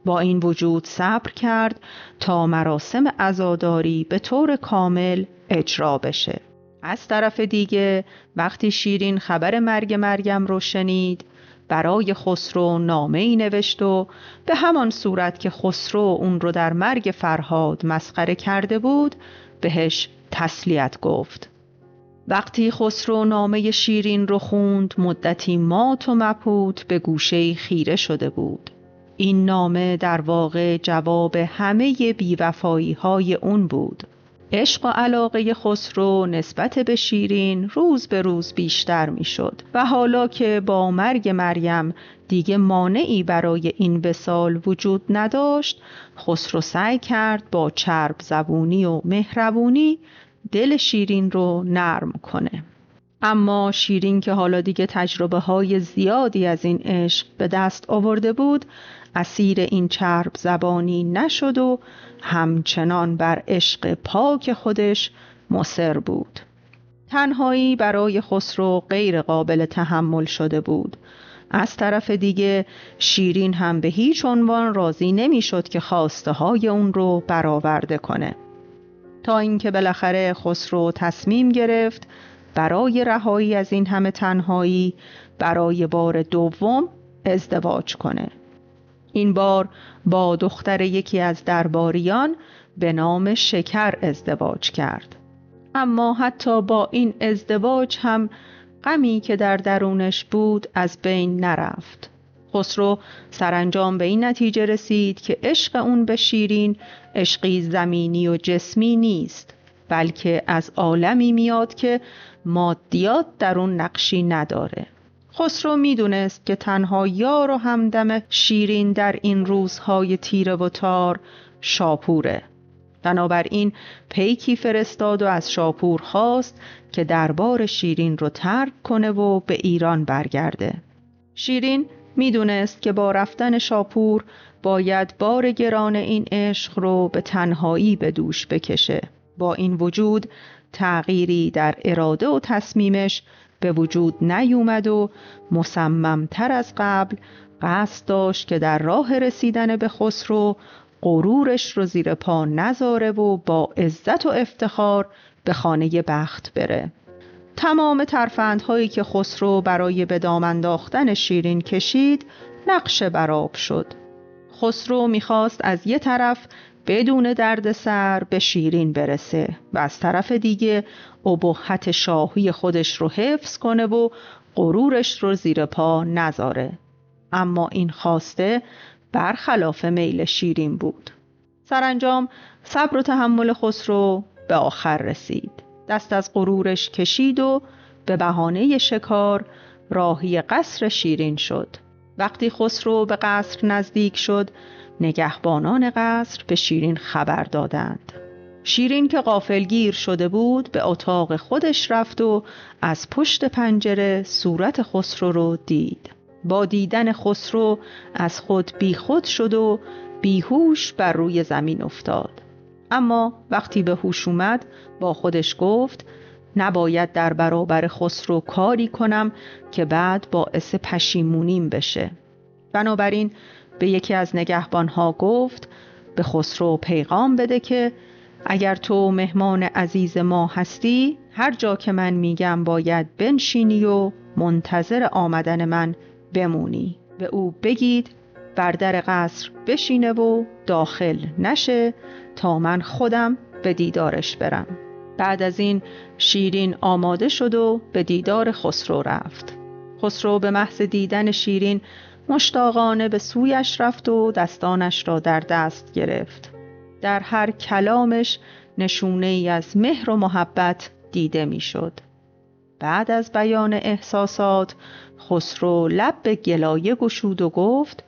با این وجود صبر کرد تا مراسم عزاداری به طور کامل اجرا بشه. از طرف دیگه وقتی شیرین خبر مرگ مریم رو شنید، برای خسرو نامه‌ای نوشت و به همان صورت که خسرو اون رو در مرگ فرهاد مسخره کرده بود بهش تسلیت گفت. وقتی خسرو نامه شیرین رو خوند، مدتی مات و مبهوت به گوشه‌ای خیره شده بود. این نامه در واقع جواب همه بی‌وفایی‌های اون بود. عشق و علاقه خسرو نسبت به شیرین روز به روز بیشتر می شد و حالا که با مرگ مریم دیگه مانعی برای این وصال وجود نداشت، خسرو سعی کرد با چرب زبونی و مهربونی دل شیرین رو نرم کنه. اما شیرین که حالا دیگه تجربه های زیادی از این عشق به دست آورده بود، اسیر این چرب زبانی نشد و همچنان بر عشق پاک خودش مصر بود. تنهایی برای خسرو غیر قابل تحمل شده بود. از طرف دیگه شیرین هم به هیچ عنوان راضی نمیشد که خواسته های اون رو برآورده کنه. تا اینکه بالاخره خسرو تصمیم گرفت برای رهایی از این همه تنهایی برای بار دوم ازدواج کنه. این بار با دختر یکی از درباریان به نام شکر ازدواج کرد. اما حتی با این ازدواج هم غمی که در درونش بود از بین نرفت. خسرو سرانجام به این نتیجه رسید که عشق اون به شیرین عشقی زمینی و جسمی نیست، بلکه از عالمی میاد که مادیات در اون نقشی نداره. خسرو میدونست که تنها یار و همدم شیرین در این روزهای تیره و تار شاپوره. بنابراین پیکی فرستاد و از شاپور خواست که دربار شیرین رو ترک کنه و به ایران برگرده. شیرین میدونست که با رفتن شاپور باید بار گران این عشق رو به تنهایی به دوش بکشه. با این وجود تغییری در اراده و تصمیمش به وجود نیومد و مصممتر از قبل قصد داشت که در راه رسیدن به خسرو غرورش رو زیر پا نذاره و با عزت و افتخار به خانه بخت بره. تمام ترفندهایی که خسرو برای به دام انداختن شیرین کشید نقش برآب شد. خسرو میخواست از یه طرف بدون دردسر به شیرین برسه و از طرف دیگه ابهت شاهی خودش رو حفظ کنه و غرورش رو زیر پا نذاره. اما این خواسته برخلاف میل شیرین بود. سرانجام صبر و تحمل خسرو به آخر رسید. دست از غرورش کشید و به بهانه شکار راهی قصر شیرین شد. وقتی خسرو به قصر نزدیک شد، نگهبانان قصر به شیرین خبر دادند. شیرین که غافلگیر شده بود به اتاق خودش رفت و از پشت پنجره صورت خسرو رو دید. با دیدن خسرو از خود بیخود شد و بیهوش بر روی زمین افتاد. اما وقتی به هوش اومد با خودش گفت نباید در برابر خسرو کاری کنم که بعد باعث پشیمونیم بشه. بنابراین به یکی از نگهبانها گفت به خسرو پیغام بده که اگر تو مهمان عزیز ما هستی، هر جا که من میگم باید بنشینی و منتظر آمدن من بمونی. به او بگید بر در قصر بشینه و داخل نشه تا من خودم به دیدارش برم. بعد از این شیرین آماده شد و به دیدار خسرو رفت. خسرو به محض دیدن شیرین مشتاقانه به سویش رفت و دستانش را در دست گرفت. در هر کلامش نشونه ای از مهر و محبت دیده می شد. بعد از بیان احساسات خسرو لب به گلایه گشود و گفت: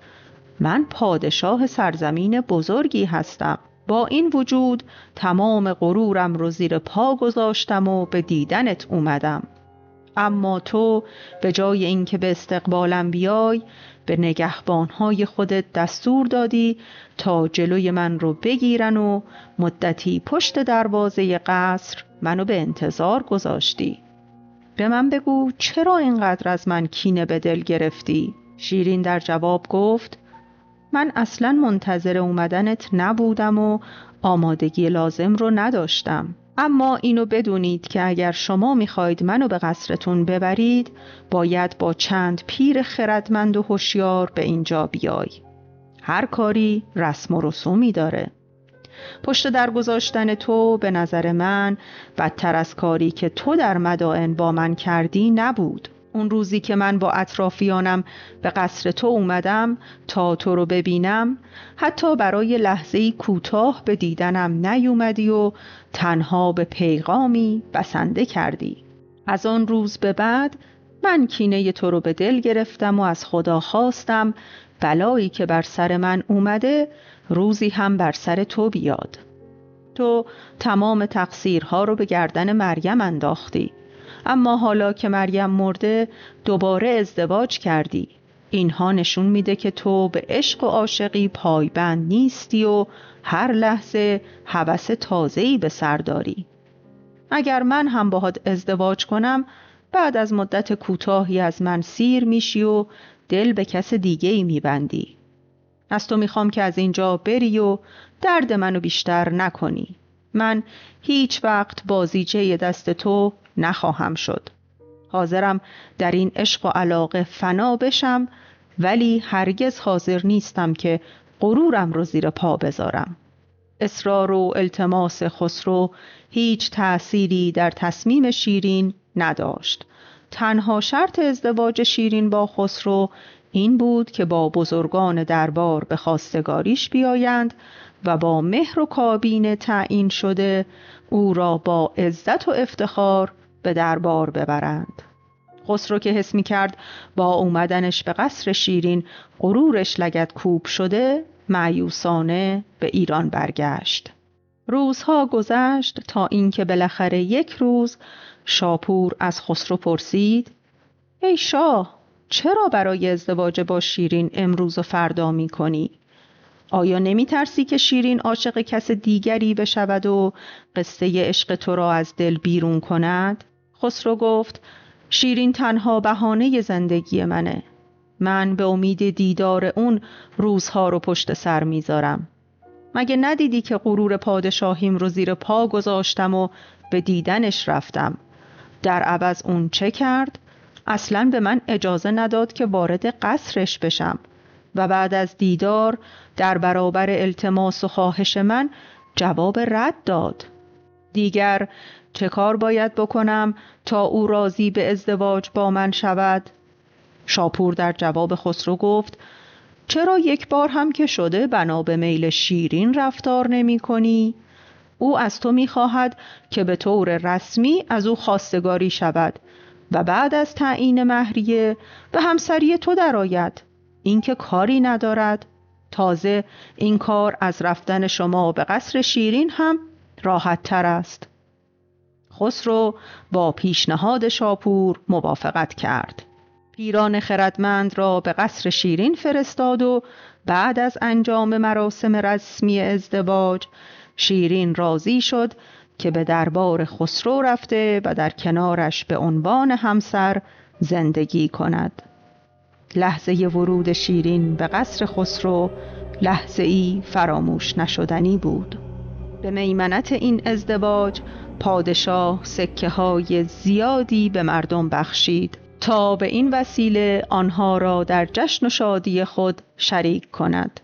من پادشاه سرزمین بزرگی هستم. با این وجود تمام غرورم رو زیر پا گذاشتم و به دیدنت اومدم. اما تو به جای اینکه به استقبالم بیای، به نگهبانهای خودت دستور دادی تا جلوی من رو بگیرن و مدتی پشت دروازه قصر منو به انتظار گذاشتی. به من بگو چرا اینقدر از من کینه به دل گرفتی؟ شیرین در جواب گفت: من اصلاً منتظر اومدنت نبودم و آمادگی لازم رو نداشتم. اما اینو بدونید که اگر شما میخواید منو به قصرتون ببرید، باید با چند پیر خردمند و هوشیار به اینجا بیای. هر کاری رسم و رسومی داره. پشت در گذاشتن تو به نظر من بدتر از کاری که تو در مدائن با من کردی نبود. اون روزی که من با اطرافیانم به قصر تو اومدم تا تو رو ببینم، حتی برای لحظه‌ای کوتاه به دیدنم نیومدی و تنها به پیغامی بسنده کردی. از آن روز به بعد من کینه تو رو به دل گرفتم و از خدا خواستم بلایی که بر سر من اومده روزی هم بر سر تو بیاد. تو تمام تقصیرها رو به گردن مریم انداختی، اما حالا که مریم مرده دوباره ازدواج کردی. اینها نشون میده که تو به عشق و عاشقی پایبند نیستی و هر لحظه هوس تازه‌ای به سر داری. اگر من هم باهات ازدواج کنم، بعد از مدت کوتاهی از من سیر میشی و دل به کس دیگه‌ای میبندی. از تو میخوام که از اینجا بری و درد منو بیشتر نکنی. من هیچ وقت بازیچه دست تو نخواهم شد. حاضرم در این عشق و علاقه فنا بشم، ولی هرگز حاضر نیستم که غرورم رو زیر پا بذارم. اصرار و التماس خسرو هیچ تأثیری در تصمیم شیرین نداشت. تنها شرط ازدواج شیرین با خسرو این بود که با بزرگان دربار به خواستگاریش بیایند و با مهر و کابین تعیین شده او را با عزت و افتخار به دربار ببرند. خسرو که حس می‌کرد با اومدنش به قصر شیرین غرورش لگدکوب شده، مایوسانه به ایران برگشت. روزها گذشت تا اینکه بالاخره یک روز شاپور از خسرو پرسید: ای شاه، چرا برای ازدواج با شیرین امروز و فردا می‌کنی؟ آیا نمی ترسی که شیرین عاشق کس دیگری بشود و قصه عشق تو را از دل بیرون کند؟ خسرو گفت: شیرین تنها بهانه زندگی منه. من به امید دیدار اون روزها رو پشت سر میذارم. مگه ندیدی که غرور پادشاهیم رو زیر پا گذاشتم و به دیدنش رفتم؟ در عوض اون چه کرد؟ اصلاً به من اجازه نداد که وارد قصرش بشم و بعد از دیدار در برابر التماس و خواهش من جواب رد داد. دیگر چه کار باید بکنم تا او راضی به ازدواج با من شود؟ شاپور در جواب خسرو گفت: چرا یک بار هم که شده بنا به میل شیرین رفتار نمی کنی؟ او از تو می خواهد که به طور رسمی از او خواستگاری شود و بعد از تعیین مهریه به همسری تو درآید. این که کاری ندارد. تازه این کار از رفتن شما به قصر شیرین هم راحت تر است. خسرو با پیشنهاد شاپور موافقت کرد. پیران خردمند را به قصر شیرین فرستاد و بعد از انجام مراسم رسمی ازدواج شیرین راضی شد که به دربار خسرو رفته و در کنارش به عنوان همسر زندگی کند. لحظه ورود شیرین به قصر خسرو لحظه‌ای فراموش نشدنی بود. به میمنت این ازدواج پادشاه سکه‌های زیادی به مردم بخشید تا به این وسیله آنها را در جشن و شادی خود شریک کند.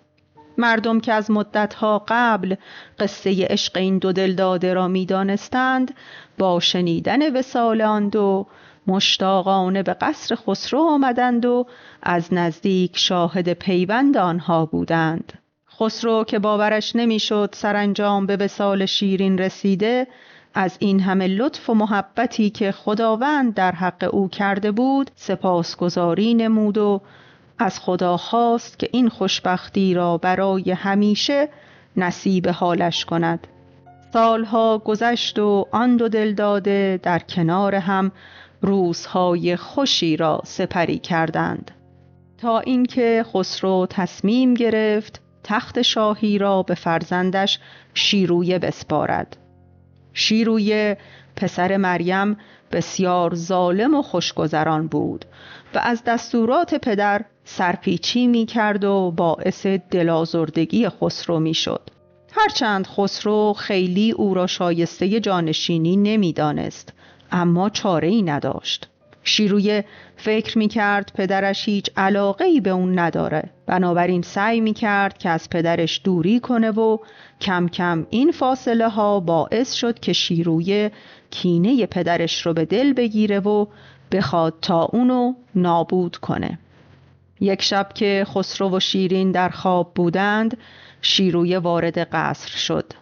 مردم که از مدتها قبل قصه عشق این دو دلداده را می دانستند، با شنیدن وصال آن دو مشتاقانه به قصر خسرو آمدند و از نزدیک شاهد پیوند آنها بودند. خسرو که باورش نمیشد سرانجام به وصال شیرین رسیده، از این همه لطف و محبتی که خداوند در حق او کرده بود سپاسگزاری نمود و از خدا خواست که این خوشبختی را برای همیشه نصیب حالش کند. سالها گذشت و آن دو دلداده در کنار هم روزهای خوشی را سپری کردند، تا اینکه خسرو تصمیم گرفت تخت شاهی را به فرزندش شیرویه بسپارد. شیرویه پسر مریم بسیار ظالم و خوشگذران بود و از دستورات پدر سرپیچی می کرد و باعث دلازردگی خسرو می شد. هرچند خسرو خیلی او را شایسته جانشینی نمی دانست، اما چاره‌ای نداشت. شیرویه فکر می کرد پدرش هیچ علاقه‌ای به اون نداره، بنابراین سعی می کرد که از پدرش دوری کنه و کم کم این فاصله ها باعث شد که شیرویه کینه پدرش رو به دل بگیره و بخواد تا اونو نابود کنه. یک شب که خسرو و شیرین در خواب بودند، شیرویه وارد قصر شد.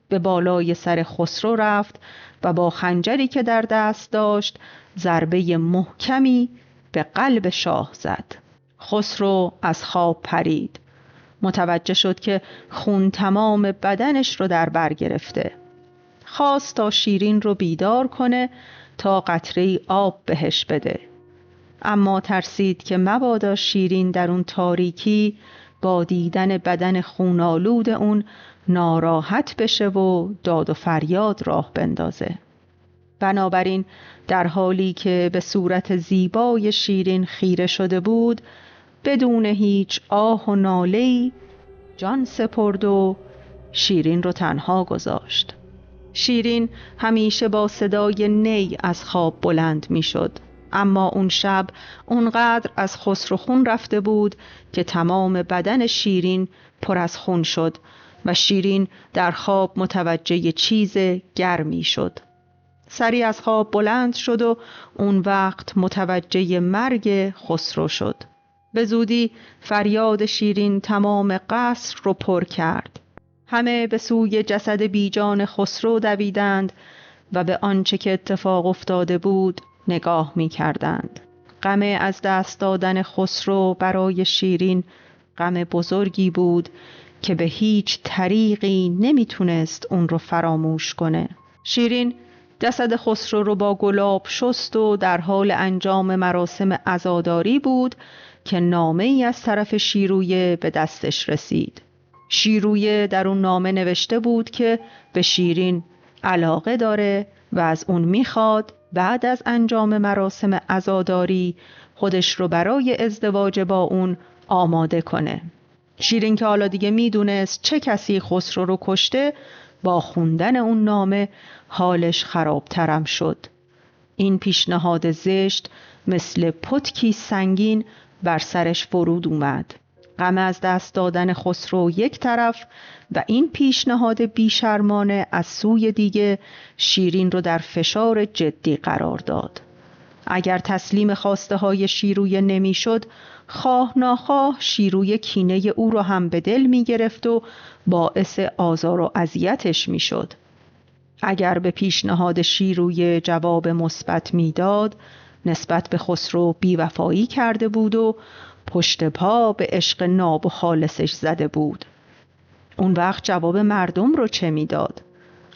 به بالای سر خسرو رفت و با خنجری که در دست داشت ضربه محکمی به قلب شاه زد. خسرو از خواب پرید. متوجه شد که خون تمام بدنش رو در بر گرفته. خواست تا شیرین رو بیدار کنه تا قطره‌ای آب بهش بده، اما ترسید که مبادا شیرین در اون تاریکی با دیدن بدن خونالود اون ناراحت بشه و داد و فریاد راه بندازه. بنابراین در حالی که به صورت زیبای شیرین خیره شده بود، بدون هیچ آه و ناله‌ای جان سپرد و شیرین رو تنها گذاشت. شیرین همیشه با صدای نی از خواب بلند می شد، اما اون شب اونقدر از خسرو خون رفته بود که تمام بدن شیرین پر از خون شد و شیرین در خواب متوجه چیز گرمی شد. سریع از خواب بلند شد و اون وقت متوجه مرگ خسرو شد. به زودی فریاد شیرین تمام قصر رو پر کرد. همه به سوی جسد بیجان خسرو دویدند و به آنچه که اتفاق افتاده بود نگاه می کردند. غم از دست دادن خسرو برای شیرین غم بزرگی بود که به هیچ طریقی نمیتونست اون رو فراموش کنه. شیرین جسد خسرو رو با گلاب شست و در حال انجام مراسم عزاداری بود که نامه‌ای از طرف شیرویه به دستش رسید. شیرویه در اون نامه نوشته بود که به شیرین علاقه داره و از اون میخواد بعد از انجام مراسم عزاداری خودش رو برای ازدواج با اون آماده کنه. شیرین که حالا دیگه میدونست چه کسی خسرو رو کشته، با خوندن اون نامه حالش خرابترم شد. این پیشنهاد زشت مثل پتکی سنگین بر سرش فرود اومد. غم از دست دادن خسرو یک طرف و این پیشنهاد بیشرمانه از سوی دیگه شیرین رو در فشار جدی قرار داد. اگر تسلیم خواسته های شیرویه نمی شد، خواه ناخواه شیرویه کینه او رو هم به دل می گرفت و باعث آزار و اذیتش می شد. اگر به پیشنهاد شیرویه جواب مثبت می داد، نسبت به خسرو بیوفایی کرده بود و پشت پا به عشق ناب و خالصش زده بود. اون وقت جواب مردم رو چه میداد؟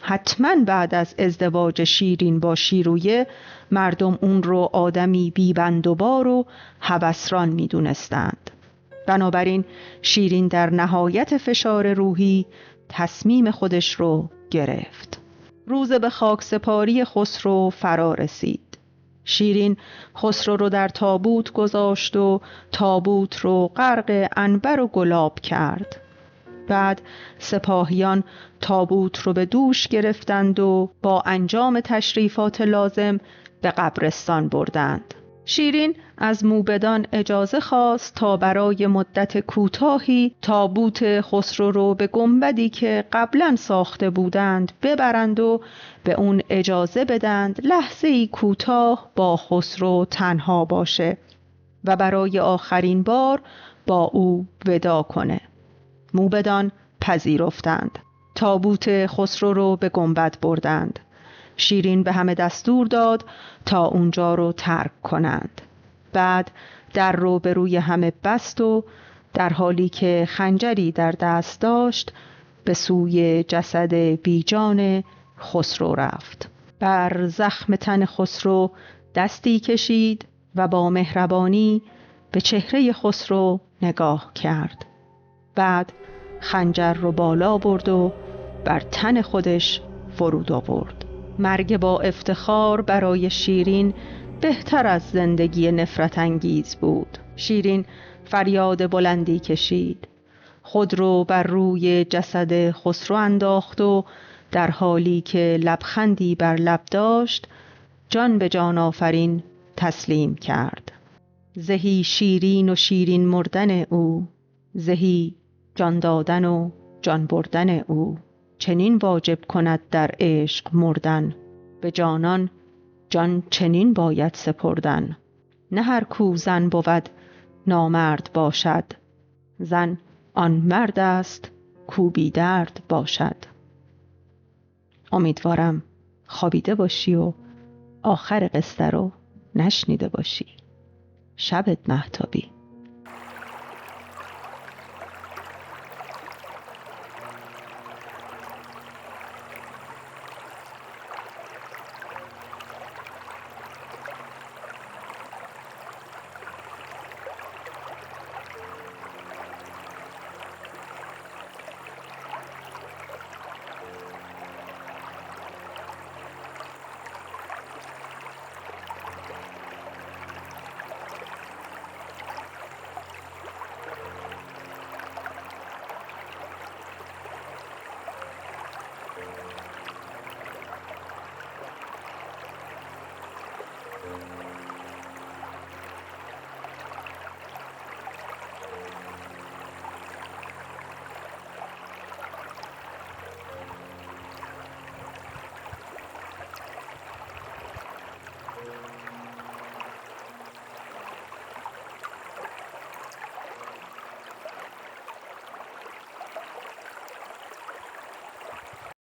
حتما بعد از ازدواج شیرین با شیرویه مردم اون رو آدمی بی‌بندوبار و هوسران میدونستند. بنابراین شیرین در نهایت فشار روحی تصمیم خودش رو گرفت. روز به خاکسپاری خسرو فرا رسید. شیرین خسرو رو در تابوت گذاشت و تابوت رو غرق عنبر و گلاب کرد. بعد سپاهیان تابوت رو به دوش گرفتند و با انجام تشریفات لازم به قبرستان بردند. شیرین از موبدان اجازه خواست تا برای مدت کوتاهی تابوت خسرو رو به گنبدی که قبلا ساخته بودند ببرند و به اون اجازه بدند لحظه‌ای کوتاه با خسرو تنها باشه و برای آخرین بار با او ودا کنه. موبدان پذیرفتند. تابوت خسرو رو به گنبد بردند. شیرین به همه دستور داد تا اونجا رو ترک کنند. بعد در رو به روی همه بست و در حالی که خنجری در دست داشت به سوی جسد بیجان خسرو رفت. بر زخم تن خسرو دستی کشید و با مهربانی به چهره خسرو نگاه کرد. بعد خنجر رو بالا برد و بر تن خودش فرود آورد. مرگ با افتخار برای شیرین بهتر از زندگی نفرت انگیز بود. شیرین فریاد بلندی کشید. خود رو بر روی جسد خسرو انداخت و در حالی که لبخندی بر لب داشت جان به جان آفرین تسلیم کرد. زهی شیرین و شیرین مردن او، زهی جان دادن و جان بردن او. چنین واجب کند در عشق مردن، به جانان جان چنین باید سپردن. نه هر کو زن بود نامرد باشد، زن آن مرد است کو بی درد باشد. امیدوارم خوابیده باشی و آخر قصه رو نشنیده باشی. شبت مهتابی.